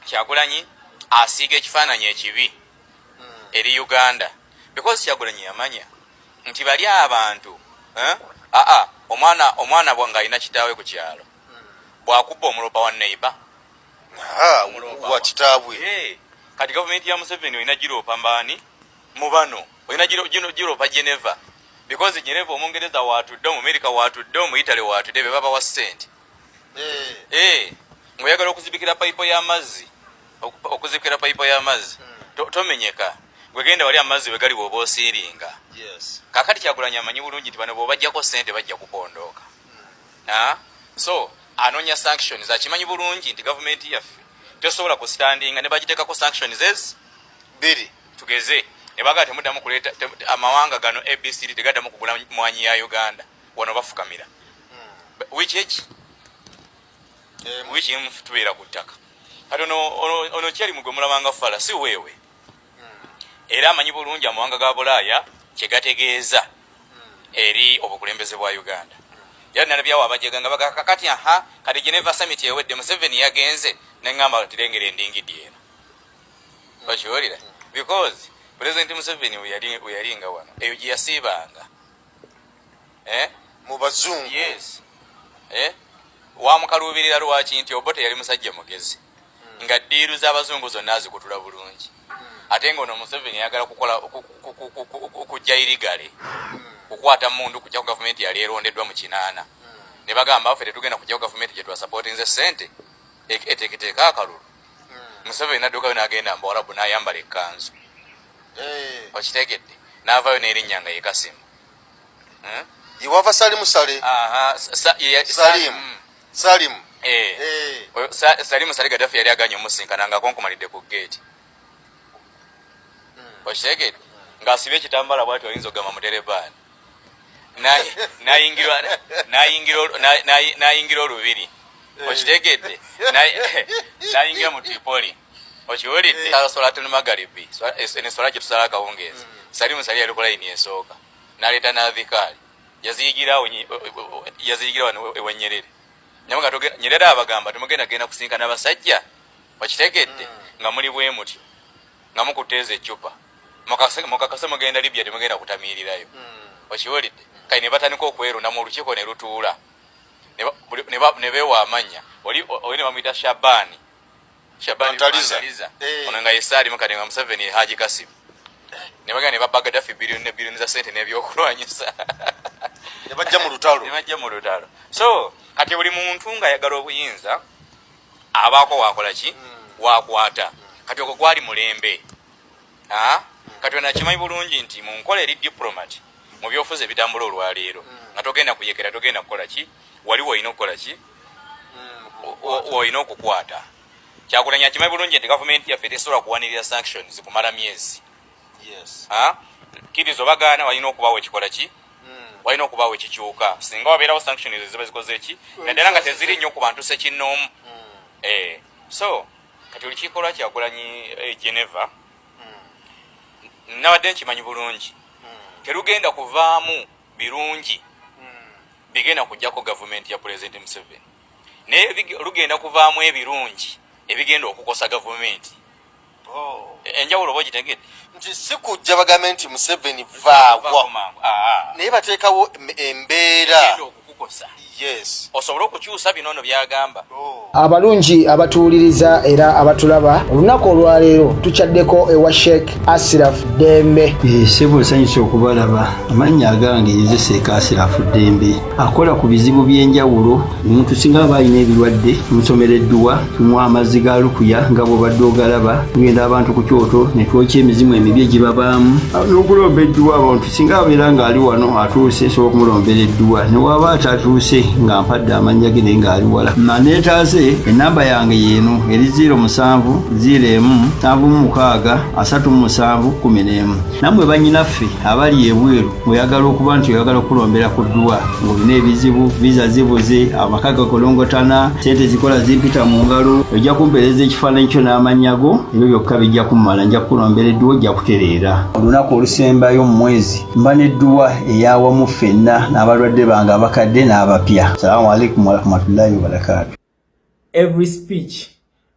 Kyagulanyi asiiga ekifaananyi ekibi eri Uganda because Kyagulanyi yamanya nti bali abantu omwana bwanga alina kitaawe ku kyalo bw'akubba omulopa wa neighbor wa kitaabwe. Kati gavumenti ya Museveni olina giropa mbaani mu bano, olina giropa Geneva because Geneva Omungereza waatudde, mu Amerika waatudde, mu Italy waatudde, be baba wa ssente. Ng'oyagala okuzibikira payipo y'amazzi, okuzibikira payipo y'amazzi tomenyeka, gwegenda wali amazzi we gali bw'oba osiiringa. Kaakati Kyagulanyi amanyi bulungi nti bano bw'obajjako ssente bajja kupondooka. So anoonya sanctions, akimanyi bulungi nti gavumenti yaffe tesobola kustandinga ne bagiteekako sanctions bbiri tugeze ne bagaa temuddamu kuleeta amawanga gano ABCD tegaddamu kugula mwanyi ya Uganda wano bafukamira. Wiki tubeera ku ttaka kati ono kyali mugwe mulabanga fala si weewe. Era amanyi bulungi amawanga ga Bulaaya kye gategeeza eri obukulembeze bwa Uganda. Yana nabyawo abajega nga bagakakati kati Geneva summit ewedde Museveni yagenze neŋŋamba tirengere endingidi eno. Bakiwulira because President Museveni we yalinga wano eyo gye yasiibanga mu bazungu. Yes. Wamukaluubirira lwaki nti Obote yali musajja mugezi nga ddiiru z'abazungu zonna azikutula bulungi ate ng'ono Museveni yagala kukola okujja irigale okukwata mundu kujja ku gavumenti yali erondeddwa mu 8 ne bagamba ffe tetugenda kujja ku gavumenti gye twasapootinze ssente eteeketeeka akalulu. Museveni n'addukayo n'agenda Mbawarabu n'ayambala ekkanzu okiteekedde n'avaayo n'erinnya nga ye Kasimu. Yewava Salimu Sale. Salimu. Salimu Sale Gaddafi yali aganye omusinkana nga konkomalidde ku gate. Okiteekedde ng'asibye ekitambala bw'ati oyinza okugamba muterebaani. N'ayingira olubiri. Okiteekedde n'ayingira mu Tripoli. okiwulidde asola tunu magaribi enesola gye tusala akawungeezi Salimu Sali yali ku layini esooka n'aleeta n'abikaali yaziyigira wano ewa Nyerere Nyerere abagamba temugenda genda kusinkana abasajja bakitegedde nga muli bwe mutyo nga mukuteeza eccupa mukakase mugenda Libya temugenda kutamiirirayo okiwulidde kale ne batandika okwerunda mu olukiiko ne lutuula ne beewa amanya oli ne bamuyita Shabani Taliza ono nga yesaali mukati nga Museveni Haji Kasim ne bagenda ne babba Gaddafi bilioni za sente n'ebyokulwanyisa ne bajja mu lutalo so kati buli muntu nga ayagala obuyinza abaako wakola ki wakwata kati okwo gwali mulembe kati wena kimanyi bulungi nti mu nkola eri diplomat mu byofuzi ebitambula olwaleero nga togenda kuyekera togenda kukola ki wali woyina okukola ki woyina okukwata kyakulanya kimanyi bulungi nti gavumenti yaffe tesobola kuwanirira sanctions kumala myezi kirizo bagaana walina okubawo ekikola ki walina okubawo ekikyuka singa wabeerawo sanctions ziba zikoze ki naddala nga teziri nnyo ku bantu sekinnoomu so kati olukiiko lwa Kyagulanyi Geneva nabadde nkimanyi bulungi terugenda kuvaamu birungi bigenda kujjako gavumenti ya President Museveni naye lugenda kuvaamu ebirungi ebigenda okukosa gavumenti enjawulo oba ogitegedde nti si kujja bagambe nti Museveni vaagwa naye bateekawo embeera okukukosa yes osobola okukyusa binono byagamba abalungi abatuwuliriza era abatulaba olunaku olwaleero tukyaddeko ewa Sheikh Ashraf Dembe sebo sanyusa okubalaba amannya agange yeze Sheikh Ashraf Dembe akola ku bizibu by'enjawulo omuntu singa aba alina ebirwadde musomereddwa tunywa amazzi ga lukuya nga bw'obadde ogalaba tugenda abantu ku kyoto ne twokya emizimu emibi egibabaamu n'okulomba edduwa abantu singa abeera ng'ali wano atuuse sobola okumulombeera edduwa ne waba atatuuse nga mpadde amannya ge naye ng'ali wala neetaase enamba yange yeeno eri 0707763711 nammwe bannyinaffe abali ebweru oyagala okuba nti oyagala okulombera ku dduwa ng'olina ebizibu viza zibuze amaka gakolongotana sente zikola zimpita mu ngalo ojja kumpeereza ekifaananyi kyo n'amannya go ebyo byokka bijja kummala nja kukulombera edduwa ojja kutereera olunaku olusembayo mu mwezi mba n'edduwa eyawamu ffenna n'abalwadde bange abakadde n'abapya. Assalamu alaikum warahmatullahi wabarakatuh. Every speech,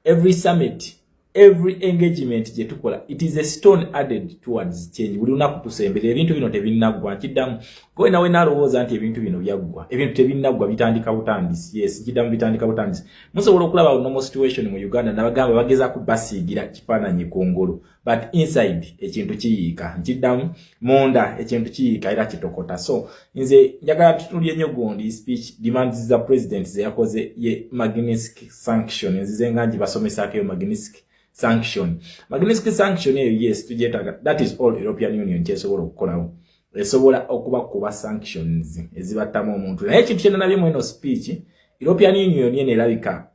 every summit, every engagement je tukola, it is a stone added towards change. Buli lunaku tusembera ebintu bino tebinnaggwa kiddamu gwe nawe nalowooza nti ebintu bino byaggwa ebintu tebinnaggwa bitandika butandisi yes kiddamu bitandika butandisi musobola okulaba normal situation mu Uganda nabagamba bageza kubasiigira kifaananyi kungulu but inside ekintu kiyiika kiddamu munda ekintu kiyiika era kitokota so nze njagala tutulye nnyo gundi speech demands za president ze yakoze ye Magnitsky sanction nzize nganji basomesako yo Magnitsky sanction yes tujetaga that is all European Union kyesobola okukolawo esobola okuba kuba sanctions ezibatamu omuntu naye ekintu kyena nabyo mweno speech European Union yene erabika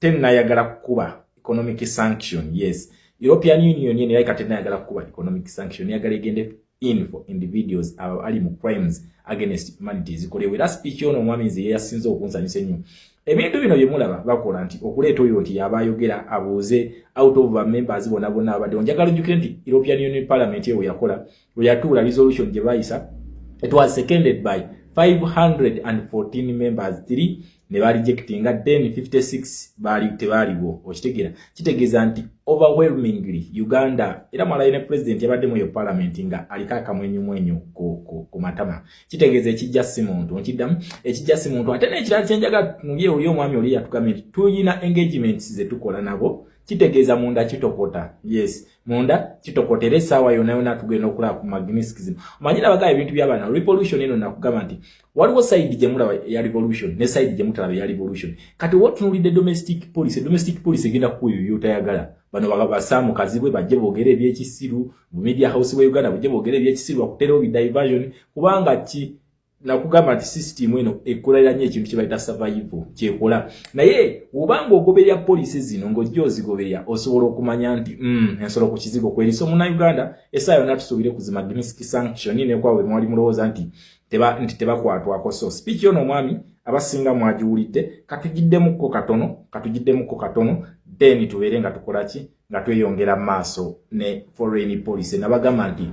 tennayagala kuba economic sanction yes European Union yene erabika tennayagala kuba economic sanction yagala egende in for individuals ali mu crimes against humanity zikolewe era speech ono omwami nze yasinze okunsanyusa ennyo ebintu bino bye mulaba bakola nti okuleeta oyo nti yabayogera abuuze out of members bonna abadde njagala ojjukire nti European Union Parliament eyo yakola yatuula resolution gye bayisa it was seconded by 514 members 3 ne bali rejectinga then 56 bali tebaliwo okitegeera kitegeeza nti overwhelmingly Uganda era malayine president yabadde mu yo parliament nga alikaka mwenyu ku matama kitegeeza ekijja simuntu nkiddamu ekijja simuntu ate n'ekirala kyenjaga tunuye oli omwami oli yatugamye tuyina engagements ze tukola nabo kitegeeza munda kitokota yes munda kitokotera essaawa yonna tugenda okulaba ku Magnitsky omanyira bagaye ebintu by'abaana revolution eno nakugamba nti waliwo side gye mulaba ya revolution ne side gye mutalaba ya revolution kati wotunulidde domestic police egenda kukuyuya tayagala bano basamu kazibwe bajje boogera ebyekisiru mu media house we Uganda bajje boogera ebyekisiru akutera diversion kubanga ki nakugamba nti system eno ekolera nnyo ekintu kye bayita survival kyekola naye obanga ogoberera police zino ng'ojja ozigoberera osobola okumanya nti ensolo ku kizigo kweriso muna Uganda essaawa yonna tusuubire ku zi Magnitsky sanction nekwawe mwali mulowooza nti tebakwatwako so speech ono omwami abasinga mwajiwulidde katugiddemukko katono then tubeere nga tukola ki nga tweyongera maaso ne foreign policy nabagamba nti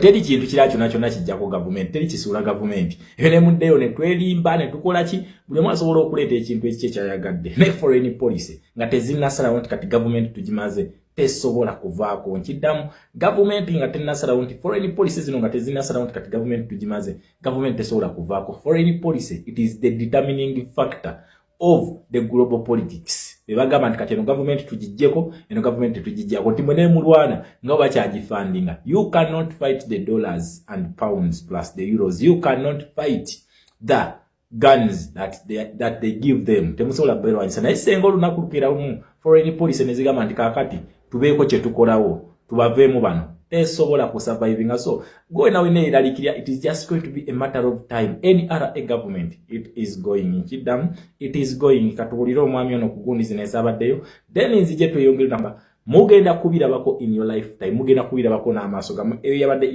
teri kintu kira kyonna kijjako government teri kisuula government eyo ne muddeyo ne twelimba ne tukola ki buli omu asobola okuleeta ekintu ekikye kyayagadde ne foreign policy nga tezinnasalawo nti kati government tugimaze tesobola kuvaako nkiddamu government nga tennasalawo nti foreign policy zino nga tezinnasalawo nti kati government tugimaze government tesobola kuvaako foreign policy it is the determining factor of the global politics bebagamba nti kati eno government tugijjeko eno government tugijjako nti mwene mulwana nga bakyagifundinga you cannot fight the dollars and pounds plus the euros you cannot fight the guns that they give them temusobola berwanyisa naye senga olunaku lupira mu foreign policy nezigamba nti kakati tubeeko kye tukolawo tubaveemu bano tesobola kusurvivinga so going away neeralikirya it is just going to be a matter of time any other government it is going nkiddamu it is going katuwulire omwami ono kugundizi neesabaddeyo then nzije tweyongere namba mugenda kubirabako in your lifetime mugenda kubirabako n'amaaso gamu eyo yabadde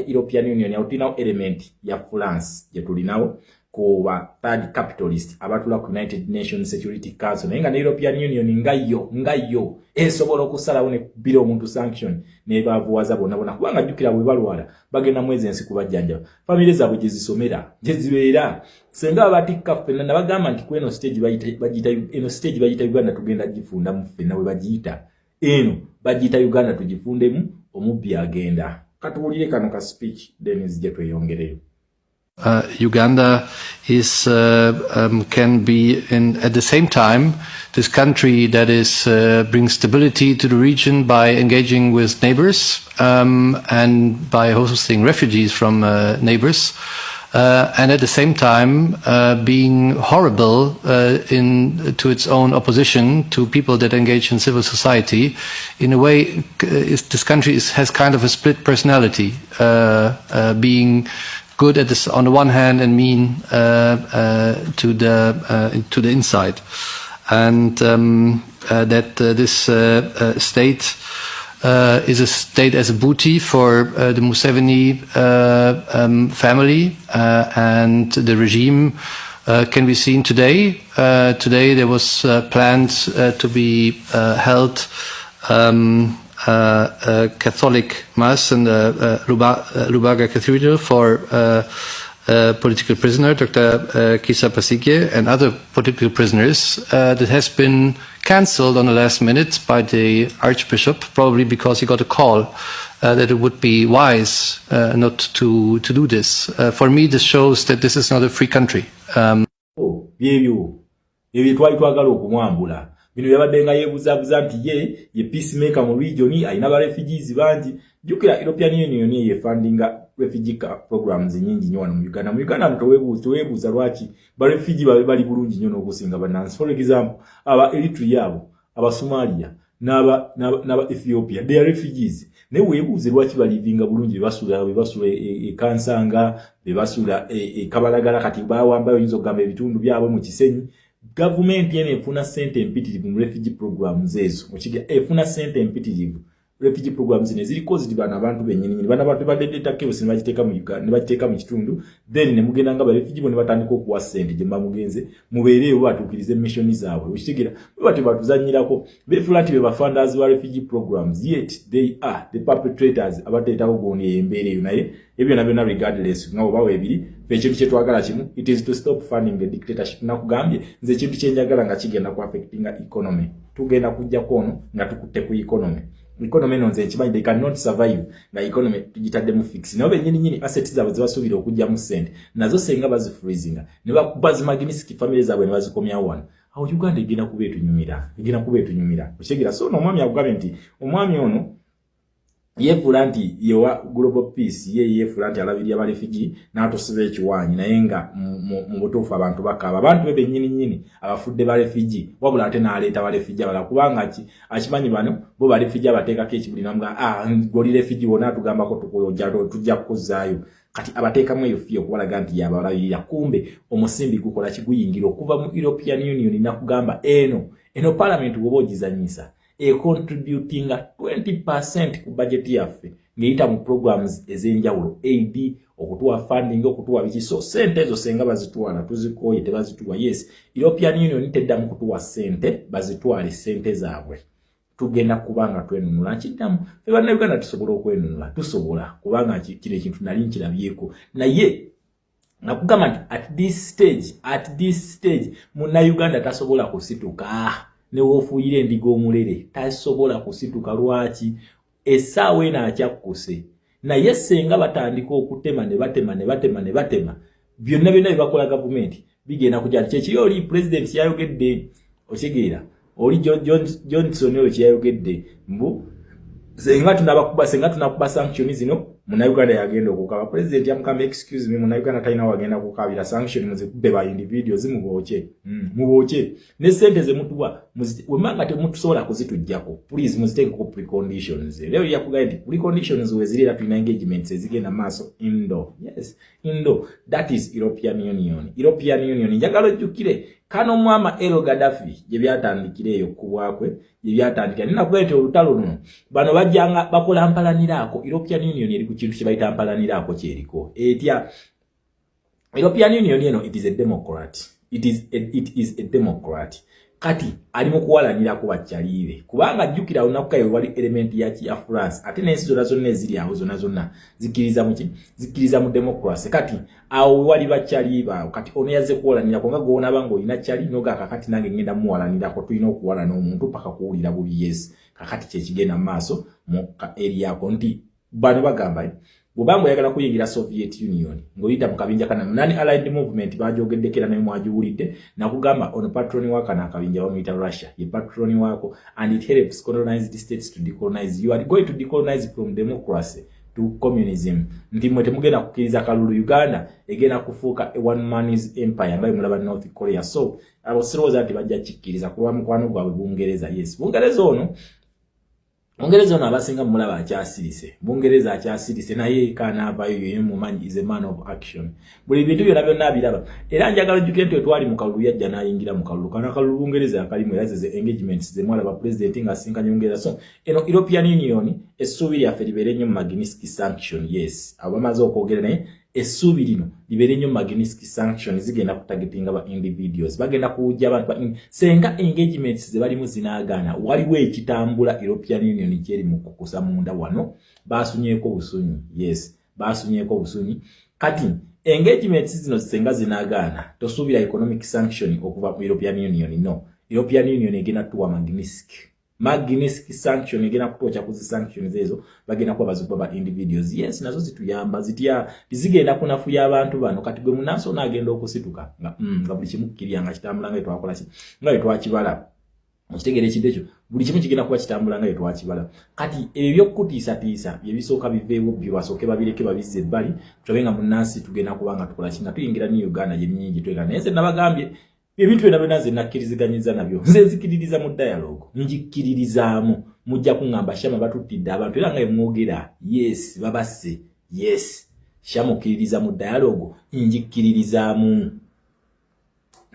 European Union yawutinawo element ya France gye tulinawo kuba third capitalist abatula ku United Nations Security Council naye nga ne European Union ngayo esobola okusalawo ne kubira omuntu sanction ne bavuwaza bonna kubanga jjukira bwe balwala bagenda mwezi ensi kubajjanja family zaabwe gye zisomera gye zibeera senga abatikka ffenna nabagamba nti kweno stage bagiyita Uganda tugenda gifunda mu ffenna we bagiyita eno bagiyita Uganda tugifundemu omubbi agenda katuwulire kano ka speech then zije tweyongereyo. Uganda is can be at the same time this country that is brings stability to the region by engaging with neighbors and by hosting refugees from neighbors and at the same time being horrible to its own opposition to people that engage in civil society. In a way, this country has kind of a split personality, being good at this on the one hand and mean to the inside, and that this state is a state as a booty for the Museveni family and the regime can be seen today. Today there was planned to be held Catholic Mass in the Lubaga Cathedral for political prisoner Dr. Kizza Besigye and other political prisoners that has been cancelled on the last minute by the Archbishop, probably because he got a call that it would be wise not to do this. For me, this shows that this is not a free country. Bino yabadde nga yeebuzabuza nti ye peacemaker mu region alina ba refugees bangi jukira European Union ye fundinga refugee programs nyingi nnyo wano mu Uganda. Mu Uganda teweebuuza lwaki ba refugee bali bulungi nnyo n'okusinga bannansi. For example, aba Eritrea abo, aba Somalia, n'aba Ethiopia, they are refugees. Ne weebuuze lwaki balivinga bulungi bebasula Kansanga, bebasula Kabalagala kati bawamba oyinza okugamba ebitundu byabwe mu Kisenyi. Government yene efuna sente empitirivu mu refugee programs ezo mukiga efuna sente empitirivu refugee programs ne ziliko zidibana abantu bennyini bana abantu badedeta kebose ne bagiteeka mu Uganda ne bagiteeka mu kitundu then ne mugenda nga ba refugee bo ne batandika okuwa sente gye mugenze mubeereyo batukirize mission zaabwe ukitegera bati batuzanyirako befulati be funders wa refugee programs yet they are the perpetrators abateeta ogoni embeereyo naye ebyo nabyo regardless ngabo bawe ebiri ekintu kye twagala kimu it is to stop funding the dictatorship nakugambye nze ekintu kye njagala nga kigenda ku affectinga economy tugenda kujja kono nga tukutte ku economy no nze ekimanyi they cannot survive nga economy tugitadde mu fix nayo bennyini assets zaabwe zibasuubira okujja mu sente nazo senga bazifreezinga ne bazimaginisi family zaabwe ne bazikomyawo wano awo Uganda egenda kuba etunyumira okitegera so n'omwami akugambye nti omwami ono yeefula nti yewa global peace yeefula nti alabirira abarefugee n'atusiba ekiwaanyi naye nga mu butuufu abantu bakaaba abantu be bennyini abafudde barefugee wabula ate n'aleeta barefugee abala kubanga akimanyi bano bo barefugee abateekako ekibuli namuga goli refugee wona atugambako tujja kukuzaayo kati abateekamu eyo fiyo okubalaga nti yabalabirira kumbe omusimbi gukola kiguyingira okuva mu European Union nakugamba eno parliament woba ogizanyisa contributing 20% ku budget yaffe ngeyita mu programs ezenjawulo aid okutuwa funding okutuwa biki so sente ezo senga bazitwala tuzikoye tebazituwa yes European Union tedda mu kutuwa sente bazitwale sente zaabwe tugenda kubanga twenunula kiddamu feba na Uganda tusobola okwenunula tusobola kubanga kile kintu nali nkirabyeko naye nakugamba nti at this stage muna Uganda tasobola kusituka ne wofuyire ndigo omulere tasobola kusituka lwaki esaawe na akyakuse na yesenga batandika okutema ne batema byonna bibakola government bigenda kujja chechi oli president yayogedde okigira oli Johnson yo yayogedde mbu senga tunakuba sanctions zino muna Uganda yagenda okukaba president yamukamba excuse me muna Uganda talina wagenda kukabira sanction muzikube ba individuals muboche ne sente ze mutuwa wemanga temutusobola kuzitujjako please muziteke ku preconditions leo yakugamba preconditions wezirira tulina engagements ezigenda maso indo that is European Union njagalo jukire kano mwama Elo Gaddafi je byatandikire eyo kubwakwe je byatandikira nina kwete olutalo luno bano bajjanga bakola mpalanirako European Union eri ku kintu kibayita mpalanirako kyeriko etya European Union eno it is a democrat kati ali mu kuwalanira ku bakyaliire kubanga jjukira unakuka wali element ya France ate n'ensi zonna eziri awo zonna zikiriza mu democracy kati awo wali bakyaliba kati ono yazze kuwalanira konga gona bango olina kyali noga kakati nange ngenda muwalanira ko tulina okuwalana omuntu paka kuwulira bubi yes kakati kye kigenda maaso mu area ko nti bano bagamba Bubango yagala kuyingira Soviet Union ngoyita mukabinja kana nani allied movement bajogeddekera nayo mwajuwulidde nakugamba on patroni waka na kabinja bamuyita Russia ye patroni wako and it helps colonized states to decolonize you are going to decolonize from democracy to communism ndi mwete mugenda kukiriza kalulu Uganda egena kufuka a one man's empire ambayo mulaba North Korea so abo siroza ati bajja chikiriza kuba mukwano gwawe Bungereza yes Bungereza ono abasinga mulaba akyasirise Bungereza akyasirise naye kana abayo yoyo mumanyi is a man of action buli bintu byonna biraba era njagala jukente twali mu kalulu yajja nayingira mu kalulu kana kalulu Bungereza akalimu yaze engagements ze mwala ba president nga sinkanya Bungereza so eno European Union esubiri ya feribere nnyo Magnitsky sanction yes abamaze okwogera naye esubiri lino libere nnyo Magnitsky sanction zigenda kutagetinga ba individuals bagenda kujja abantu senga engagements ze bali mu zinagana waliwe ekitambula European Union kyeri mu kukusa munda wano basunyeko busunyi yes basunyeko busunyi kati engagements zino senga zinagana tosubira economic sanction okuva mu European Union no European Union egena tuwa Magnitsky sanction egena kutocha kuzi sanctions ezo bagena kwa bazuba ba individuals yes nazo zituyamba zitya zigenda kunafuya abantu bano kati gwe munaso nagenda okusituka nga buli kimu kiriyanga kitambula nga twakola ki nga twakibala mukitegere kidecho buli kimu kigenda kuba kitambula nga twakibala kati ebyo kutisa bye bisooka biveewo bibasoke babireke babize bali tubenga munasi tugenda kubanga tukola kinga tuyingira ni Uganda je nyingi twega neze nabagambye ebintu byonna naze nakiriziganyiza nabyo nze zikiririza mu dialogue njikiririzaamu mujja kungamba Shama batutidde abantu era nga emwogera yes babase yes Shama okiririza mu dialogue njikiririzaamu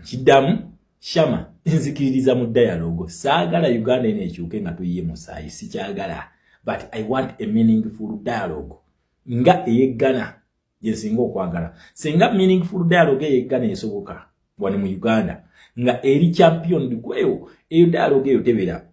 kidamu Shama nzikiririza mu dialogue saagala Uganda enekyuke nga tuyiye musayi sikyagala but I want a meaningful dialogue nga eyeggana yesinga okwagala singa meaningful dialogue eyeggana esoboka wani mu Uganda nga eri champion kweyo eyo dialogue eyo tebera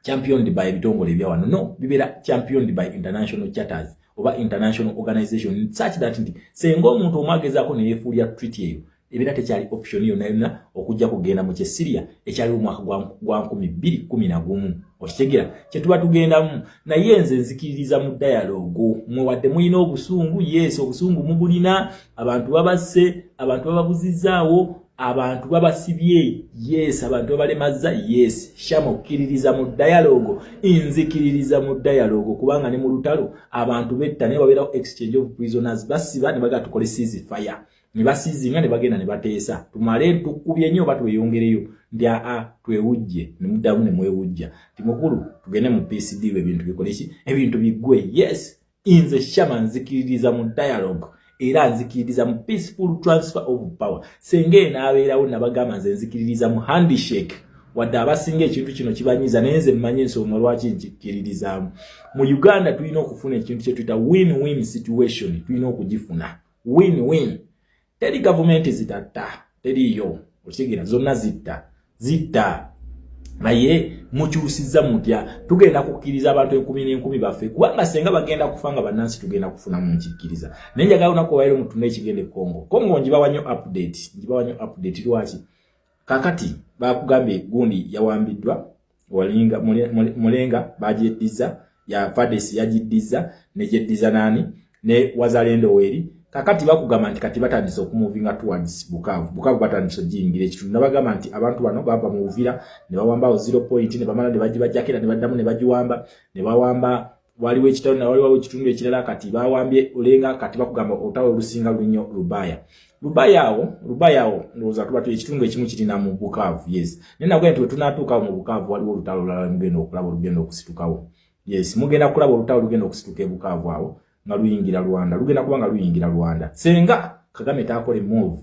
championed by bitongole bya wano no bibera championed by international charters oba international organization such that nti sengo omuntu omwagezako ne yefulia treaty eyo ebera tekyali option yo nayo okujja kugenda mu Syria ekyali omwaka gwa 2011 okitegera kyetuba tugendamu naye nze nzikiriza mu dialogue mwewadde muyina obusungu yes obusungu mubulina abantu babase abantu bababuzizaawo abantu babasibye yes abantu babalemaza yes Shama okiririza mu dialogue nzikiririza mu dialogue kubanga ne mu lutalo abantu betta ne babera exchange of prisoners basiba ne baga tukole ceasefire ne basizinga ne bagenda ne bateesa tumale tukubye nnyo batweyongereyo ndya twewujje ne mudamu ne mwewujja timukulu tugende mu PCD ebintu bikoleshi ebintu bigwe yes nze Shama nzikiririza mu dialogue era nzikiririza mu peaceful transfer of power senge nabeerawo nabagamba nze nzikiririza mu handshake wadde abasinga ekintu kino kibanyiza naye nze mmanyi ensonga lwaki nkikkirizaamu. Mu Uganda tulina okufuna ekintu kye tuyita win-win situation, tulina okugifuna win-win. Teri gavumenti zitatta, teriyo, okitegeera zonna zitta. Naye mukyusizza mutya tugenda kukkiriza abantu 10,000 baffe kubanga senga bagenda kufanga bannansi tugenda kufuna mu nkikkiriza. Naye njagala unako wairo mutune ekigende Kongo njibawa nnyo update lwaki kakati bakugambye gundi yawambiddwa walinga mulenga bajeddiza ya Fadesi yajiddiza nejeddiza nani ne Wazalendo weri kakati bakugamba nti kati batandise okumuvinga towards Bukavu batandise jingira ekitundu nabagamba nti abantu bano bava mu Uvira ne bawambawo 0 point ne bamala ne bajibajakira ne baddamu ne bajiwamba ne bawamba waliwo ekitalo na waliwo ekitundu ekirala kati bawambye olenga kati bakugamba otawo lusinga lunyo Rubayawo ndoza tuba tu ekitundu ekimu kirina mu Bukavu yes nina gwe nti tunatuuka mu Bukavu waliwo olutalo lwa mugendo okulaba olugendo okusitukawo yes mugenda kulaba olutalo lugendo okusituka e Bukavu awo nga luyingira Rwanda lugenda kubanga luyingira Rwanda senga Kagame taakole move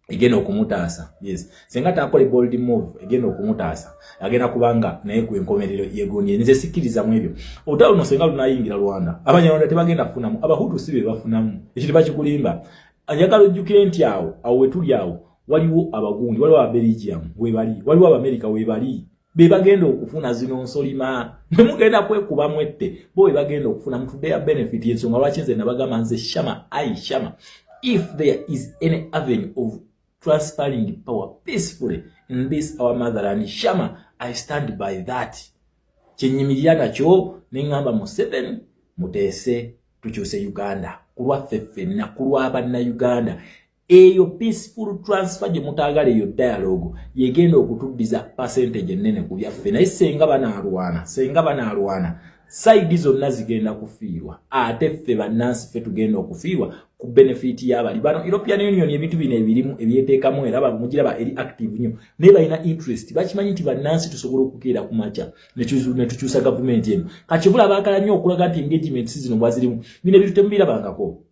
egenda okumutaasa yes senga taakole bold move egenda okumutaasa agenda kubanga naye ku enkomerero yegonye nze sikiriza mu ebyo olutalo no senga lunayingira Rwanda abanyarwanda tebagenda kufunamu abahutu sibe bafunamu ekiti bakikulimba anyagala ojjukire nti awo wetuli awo waliwo abagundi waliwo Belgium webali waliwo America webali bagenda okufuna zino nsolima nemugenda kwekuba mwette bo bagenda okufuna mtu their benefit yensonga lwaki nze nabagamba nze Shama if there is any avenue of transferring power peacefully in this our motherland Shama I stand by that kyenyimirira nakyo nengamba Museveni muteese tukyuse Uganda kulwa ffeffe na kulwa banna Uganda eyo peaceful transfer je mutagala eyo dialogue yegenda okutuddiza percentage nene ku byaffe naye senga banaalwana side zonna zigenda kufiirwa ate ffe bannansi ffe tugenda okufiirwa ku benefit y'abali bano European Union ebintu bino ebirimu ebyeteekamu era mugiraba eri active nnyo naye balina interest bakimanyi nti bannansi tusobola okukeera ku maca ne tukyusa gavumenti eno kakibula baakala nnyo okulaga nti engagements zino bwazirimu bino ebintu temubirabangako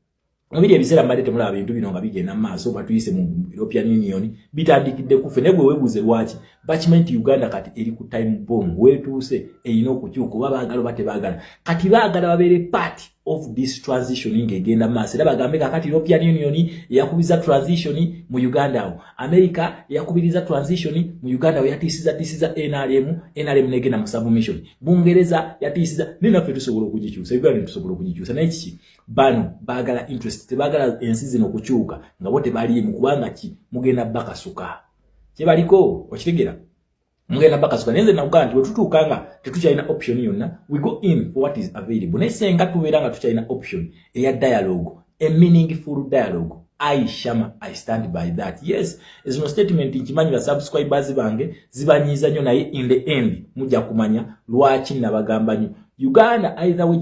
Mubiri ebiseera mbadde temulaba bintu bino nga bigenda maaso batuyise mu European Union bitandikidde kufe ne bwe webuze lwaki bakimanyi nti Uganda kati eri ku time bomb wetuuse erina okukyuka oba baagala oba tebaagala kati baagala babeere part of this transition ngegenda maaso era bagambe kakati European Union yakubiza transition mu Uganda awo America yakubiriza transition mu Uganda awo yatisiza NRM negenda mu submission Bungereza yatisiza nina fe tusobola okugikyusa Uganda tusobola okugikyusa naye kiki bano baagala interest tebagala ensi zino okukyuka nga bo tebali mu kubanga ki mugenda bakasuka kyebaliko okitegera mugenda bakasuka nenze na Uganda wetutuukanga tetukyalina option yonna we go in for what is available nesenga tubeera nga tukyalina option eya dialogue a meaningful dialogue Shama I stand by that yes is no statement nkimanyi ba subscribers bange zibanyiza nnyo naye in the end mujja kumanya lwaki nabagamba nnyo Uganda either we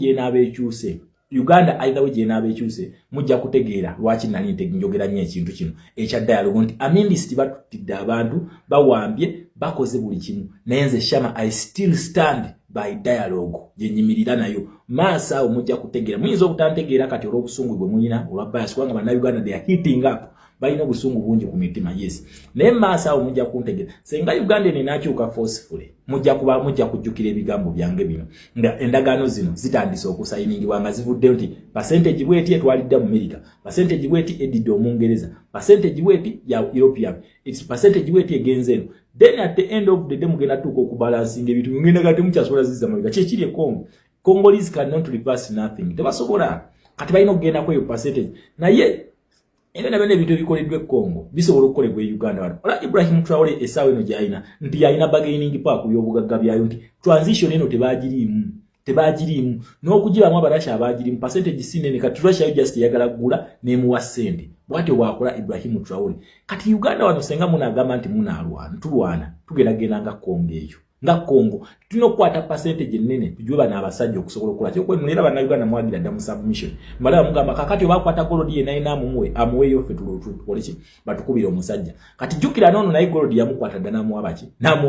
jeenabekyuse mujja kutegeera lwaki nali njogera nnyo ekintu kino ekya dialogue nti amendist batutidde abantu bawambye bakoze buli kimu naye nze Shama I still stand by dialogue gyenyimirira nayo maaso awo mujja kutegeera muyinza obutantegeera kati olw'obusungu bwe muyina olwa bias kubanga bannayuganda they are heating up balina obusungu bungi ku mitima yes naye maaso awo mujja kuntegeera senga Uganda nenakyuka forcefully mujja kujjukira ebigambo byange bino nga endagaano zino zitandise okusayiningibwa nga zivuddeyo nti percentage bweti etwalidde mu America percentage bweti edidde omungereza percentage bweti ya European it's percentage bweti egenze eno then at the end of the day mugenda tuuka okubalansinga ebintu mugenda kati mukyasobola ziza America kyekiri e Congolese cannot reverse nothing tebasobola kati balina okugenda kweyo percentage naye era nabene ebintu ebikoleddwa Congo bisobola okukolebwa Uganda wano ola Ibrahim Traore esaawa eno gy'alina nti yalina bargaining power ku byobugagga byayo nti transition eno tebagirimu n'okugiramu abarasha abagirimu percentage sinene kati Russia just yagala kugula nemuwa ssente bwatyo bwakola Ibrahim Traore kati Uganda wano senga munagamba nti tulwana tugeragenda nga Congo eyo nga Congo tulina okukwata percentage nene tujwe bana abasajja okusobola okukola kyokwe mulera bana Uganda mwagira dda mu submission mbala mugamba kakati obakwata golodi ye nayo amuweyo ffe tukoleki batukubira omusajja kati jukira nono naye golodi yamukwata dda namuwa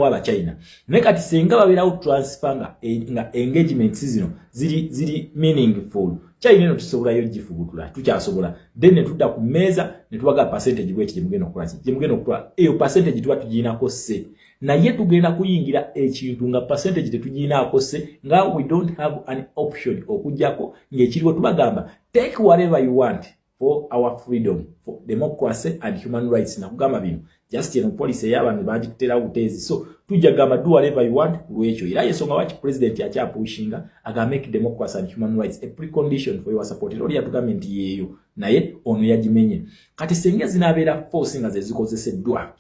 Abachina naye kati senga babeerawo transfer nga engagements zino ziri meaningful China eno tusobola yo gifugutula tukyasobola then ne tudda ku meza ne tubaga percentage bweti gyemugenda okukola gyemugenda okukola eyo percentage tuba tugiinako se naye tugenda kuyingira ekintu nga percentage tetugiinako se nga we don't have an option okujjako ng'ekiriwo tubagamba take whatever you want for our freedom, for democracy and human rights. Na kugamba bino just eno policy y'abantu bagitera utezi so tujja gamba do whatever you want lwecho ira yesonga wachi president yacha pushinga aga make democracy and human rights a precondition for your support lori ya government yeyo naye ono yajimenye kati senge zinabeera force nga zezikozeseddwa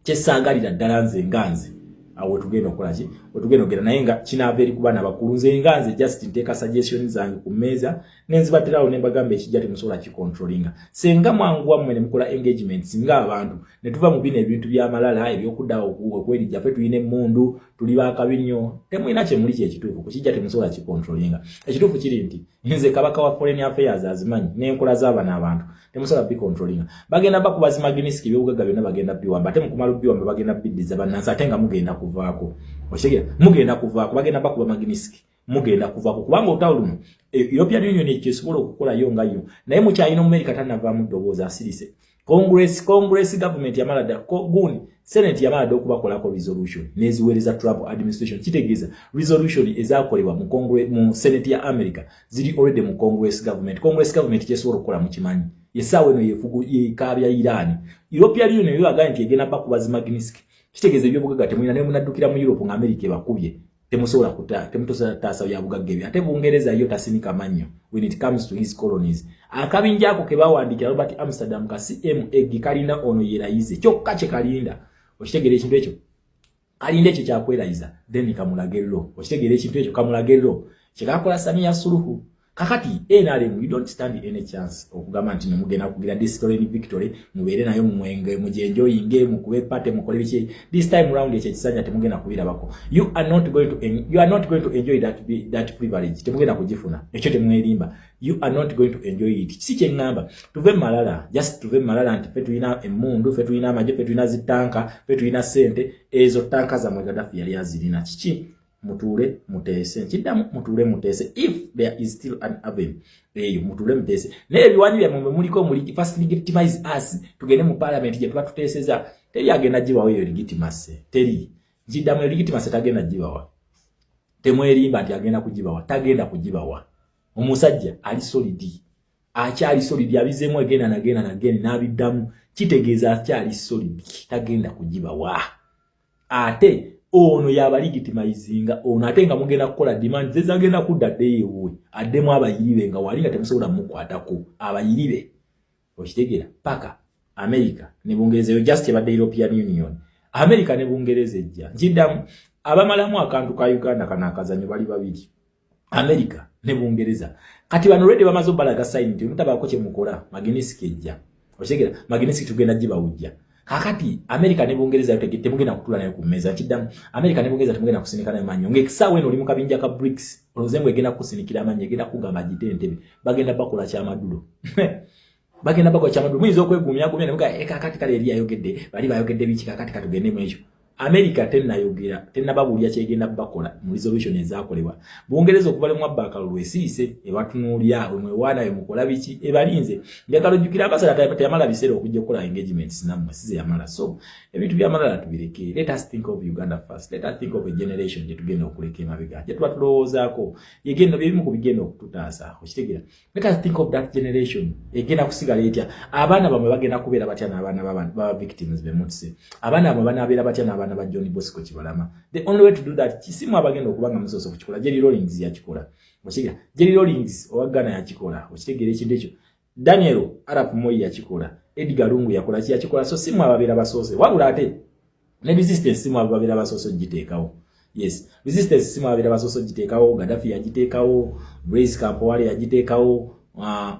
kyesangalira ddala nze nganze awo tugenda okolachi otugenda ogera naye nga kinabeeri kuba nabakulunze nganze just nteeka suggestions zange ku meza nenzibaterawo ne mbagamba ekijja temusobola kicontrollinga senga mwangu wammwe ne mukola engagements nga abantu ne tuva mu bino ebintu by'amalala ebyokudda okwerijja ffe tuyina emmundu tuli baakabinyo temulina kyemuli kyekituufu kukijja temusobola kicontrollinga ekituufu kiri nti nze kabaka wa foreign affairs azimanyi n'enkola z'abana abantu temusobola bicontrollinga bagenda bakubazi Magnitsky ebyobugagga byonna bagenda biwamba ate mukumala biwamba bagenda biddiza bannansi ate nga mugenda kuvaako oshegera mugenda kuvaako bagenda bakuba Magnitsky mugenda kuvaako kubanga otawulo luno European Union ekyesobola okukola yo nga yo naye mukyalina America tanavaamu ddoboozi asirise Congress government yamalada guni Senate yamalada okubakolako resolution neziweereza Trump administration kitegeeza resolution ezakolebwa mu Congress mu Senate ya America ziri already mu Congress government kyesobola okukola mu kimanyi yesawe no yefugu yekabya Iran European Union yo agamba nti egenda bakubazi Magnitsky kitegeeza ebyobugagga temulina ne munaddukira mu Europe nga America ebakubye temusobola taasa ya bugagga ebyo ate Bungereza yo tasinika mannyo when it comes to his colonies akabinja ako kebawandikira Robert Amsterdam ka CMA kalina ono yerayize kyokka kye kalinda okitegeera ekintu ekyo kalinda ekyo kyakwerayiza then kamulagero okitegeera ekintu ekyo kamulagero kyekakola Samia Suluhu kakati NRM you don't stand any chance okugamba nti mugenda kugira discipline victory mubeere nayo mu mwenge mujenjoyinge mukube pate mukole biki this time round ekisanya temugenda kubira bako you are not going to enjoy that privilege temugenda kujifuna ekyo temwerimba you are not going to enjoy it kiki ngamba tuve malala just tuve malala nti fetu ina emundu fetu ina maje fetu ina zitanka fetu ina sente ezo tanka za Gaddafi yali azirina kiki mutule mutese kidamu mutule mutese if there is still an avenue eyo mutule mutese ne ebiwanyi bya mumbe muliko muli first legitimize us tugende mu parliament je tuba tuteseza teri agenda jibawo yo legitimacy teri jidamu legitimacy tagenda jibawa temwerimba nti agenda kujibawa tagenda kujibawa omusajja ali solidi akyali solidi abizemu agenda nabidamu kitegeeza akyali solidi tagenda kujibawa ate ono yaba legitimizinga ono atenga mugenda kukola demand zezagenda kudda deewe addemu abayiribe nga walinga temusobola mukwatako abayiribe okitegeera paka America ne Bungereza yo just ebadde European Union America ne Bungereza ejja njiddamu abamalamu akantu ka Uganda kana akazanyo bali babiri America ne Bungereza kati bano already bamazo balaga sign nti mutabako kye mukola Magnitsky ejja okitegeera Magnitsky tugenda jiba ujja kakati America ne Bungereza temugenda kutula nayo ku meza kidamu America ne Bungereza temugenda kusinika nayo manyo ngekisawe oli mu kabinja ka BRICS olozengo egenda kusinikira manyo egenda kugamba jitentebe bagenda bakola kyamadulo bagenda bakola kyamadulo mwizo okwegumya gumya ne muga kakati kale eri ayogedde bali bayogedde biki kakati katugende mu ekyo America tenna babulya kyegenda bakola mu resolution ezakolebwa Bungereza okubale mu abaka lwesiise ebatunulya omwe wana ye mukola biki ebalinze njagala jukira abasala tayamala bisero okujja kola engagements namwe size yamala so ebintu byamala tubireke let us think of Uganda first let us think of a generation je tugenda okuleka emabega je tubatulowoozaako yegenda bimu ku bigenda okututaasa okitegeera let us think of that generation egenda kusigala etya abaana bamwe bagenda kubeera batya n'abaana baba victims bemutse abaana bamwe banabeera batya n'abaana ba John Bosco Kibalama the only way to do that kisimu abagenda okubanga musoso kukikola Jerry Rawlings yakikola okitegeera Jerry Rawlings owagana yakikola okitegeera ekintu ekyo Daniel Arap Moi yakikola Edgar Lungu yakola ki yakikola so simu ababeera basose wabula ate ne resistance simu ababeera basose giteekawo yes resistance simu ababeera basose giteekawo Gaddafi yagiteekawo Blaise Compaoré yagiteekawo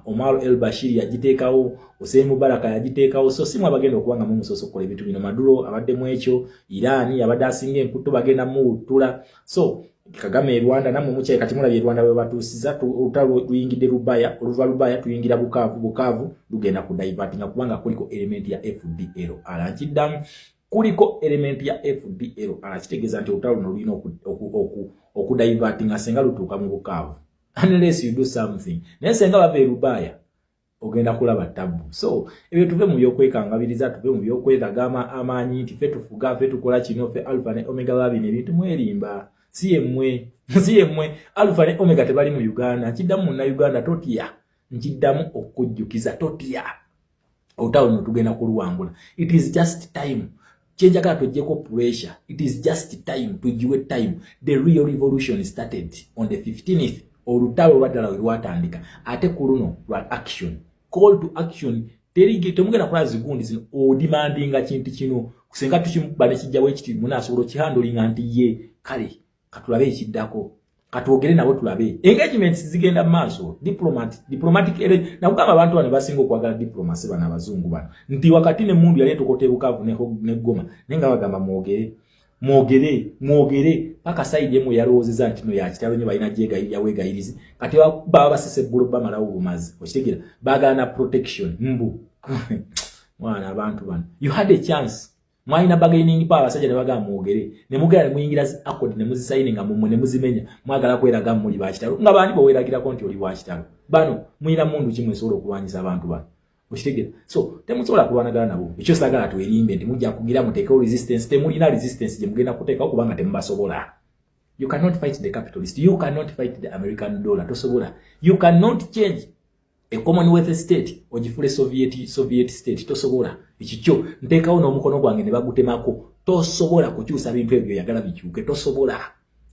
Omar el-Bashir yagiteekawo Hossein Mubarak yagiteekawo so simu abagenda okubanga mu musoso kola ebintu bino Maduro abadde mu ekyo Iran abadde asinga enkutu bagenda mu tula so Kagame Rwanda namwe muchaye kati mulabye Rwanda bwe batusiza utalo tuyingide Rubaya oluva Rubaya tuyingira Bukavu lugenda ku divertinga kubanga kuliko element ya FDL alankidamu kuliko element ya FDL alakitegeeza nti utalo nolino okudivertinga senga lutuuka mu Bukavu unless you do something. Nensenga bave rubaya ogenda kulaba tabu. So ebyo tuve mu byokwekangabiriza, tuve mu byokwetagama amanyi nti fe tufuga fe tukola kino fe alpha ne omega babi ne bintu mwerimba. Siye alpha ne omega tebali mu Uganda. Nkiddamu na Uganda totia. Nkiddamu okujjukiza totia. Otawo mutugenda kuluwangula. It is just time. Chenjaga tojeko pressure. It is just time. Tujiwe time. The real revolution started on the 15th. Olutalo lwadala lwatandika. Ate kuluno lwa action. Call to action. Temugenda kola zigundi zino demandinga kintu kino. Kusenga tukimubane kijjawo ekiti munasobola kihandolinga nti ye kale katulabe ekiddako. Katwogere nabo tulabe. Engagements zigenda maaso. Diplomatic na kugamba abantu bano basinga okwagala diplomacy bana abazungu bano. Nti wakati ne mundu yali tokote Bukavu ne Goma. Nenga bagamba mwogere paka side yemu yarozeza nti no yakitalo nyo balina jega yawegayirizi. Kati baba basese bulo bamala obumazi. Okitegera bagana protection mbu. Mwana abantu bano. You had a chance. Mwaina bargaining power abasajja ne bagamba mwogere ne mugala ne muyingira accord ne muzisigning nga mumwe ne muzimenya mwagala kweraga muli bakitalo nga bandi bo weragira konti oli wakitalo bano muyina mundu kimwe solo okulwanyisa abantu bano okitegera so temusobola kulwanagana nabo ekyo sagala twerimbe nti mujja kugira muteeka resistance temulina resistance je mugenda kuteeka okubanga temubasobola. You cannot fight the capitalist, you cannot fight the American dollar, tosobola. You cannot change a Commonwealth state ojifule Soviet state tosobola. Ichicho nteka ono omukono gwange ne bagutemako tosobola kukyusa bintu ebyo yagala bikyuke tosobola.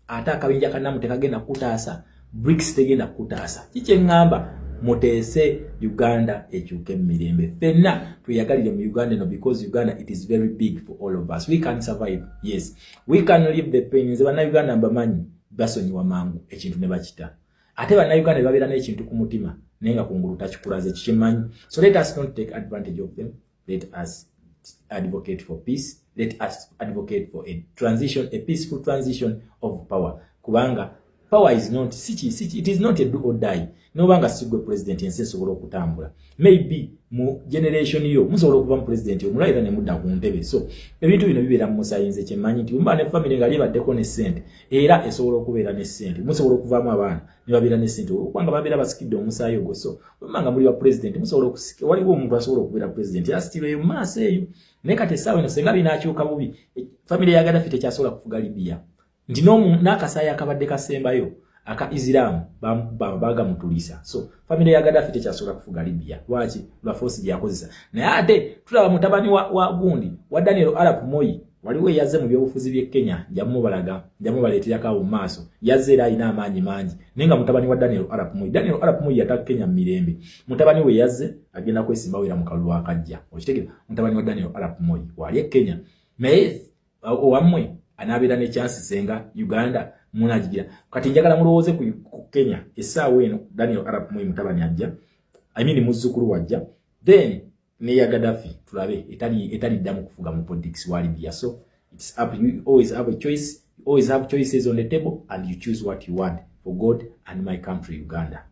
Ate akabinja kanamu tekagenda kutaasa BRICS tegenda kutaasa. Kiche ngamba mutese Uganda ekyuke mirembe fenna tuyagalire mu Uganda no because Uganda it is very big for all of us. We can survive, yes, we can live the pains. Bana Uganda mbamanyi basonyi wa mangu ekintu ne bakita ate bana Uganda babera n'ekintu ku mutima nenga kungulu takikulaze kikimanyi. So let us not take advantage of them. Let us advocate for peace. Let us advocate for a transition, a peaceful transition of power. Kubanga power is not it is not a do or die. No banga sigwe president yensensobola okutambula. Maybe mu generation yo musobola okuba mu president yo mulaira ne mudda ku ntebe. So ebintu bino bibera mu science kyemanyi nti umba ne family ngali baddeko ne sente era esobola okubeera ne sente. Musobola okuvaamu abaana ne babeera ne sente. Okubanga babeera basikidde omusaayi ogwo. So umanga muli wa president musobola okusika waliwo omuntu asobola okubeera president yasitiro yo maaso eyo. Ne kati sawe no senga binakyuka bubi. Family ya Gaddafi tekyasobola kufuga Libya. Ndino nakasaya akabadde kasembayo aka Islam baga mutulisa. So family ya Gaddafi tekyasobola kufuga Libya. Lwaki lwa force gyakozesa. Naye ate tulaba mutabani wa gundi wa Daniel Arap Moi waliwe yazze mu byobufuzi bye Kenya jamu baleetera kawo maaso yazze era ina amanyi mangi nenga mutabani wa Daniel Arap Moi yataka Kenya mirembe. Mutabani we yazze agenda kwesimba wera mu kalulu akajja. Okitegera mutabani wa Daniel Arap Moi wali Kenya naye owamwe anabira ne chance senga Uganda munajigira kati njagala mulowooze ku Kenya essaawa eno Daniel Arap Moi mutabani ajja muzzukulu wajja then ne ya Gaddafi tulabe etali ddamu kufuga mu politics wa Libya. So it's up, you always have a choice, you always have choices on the table and you choose what you want for God and my country Uganda.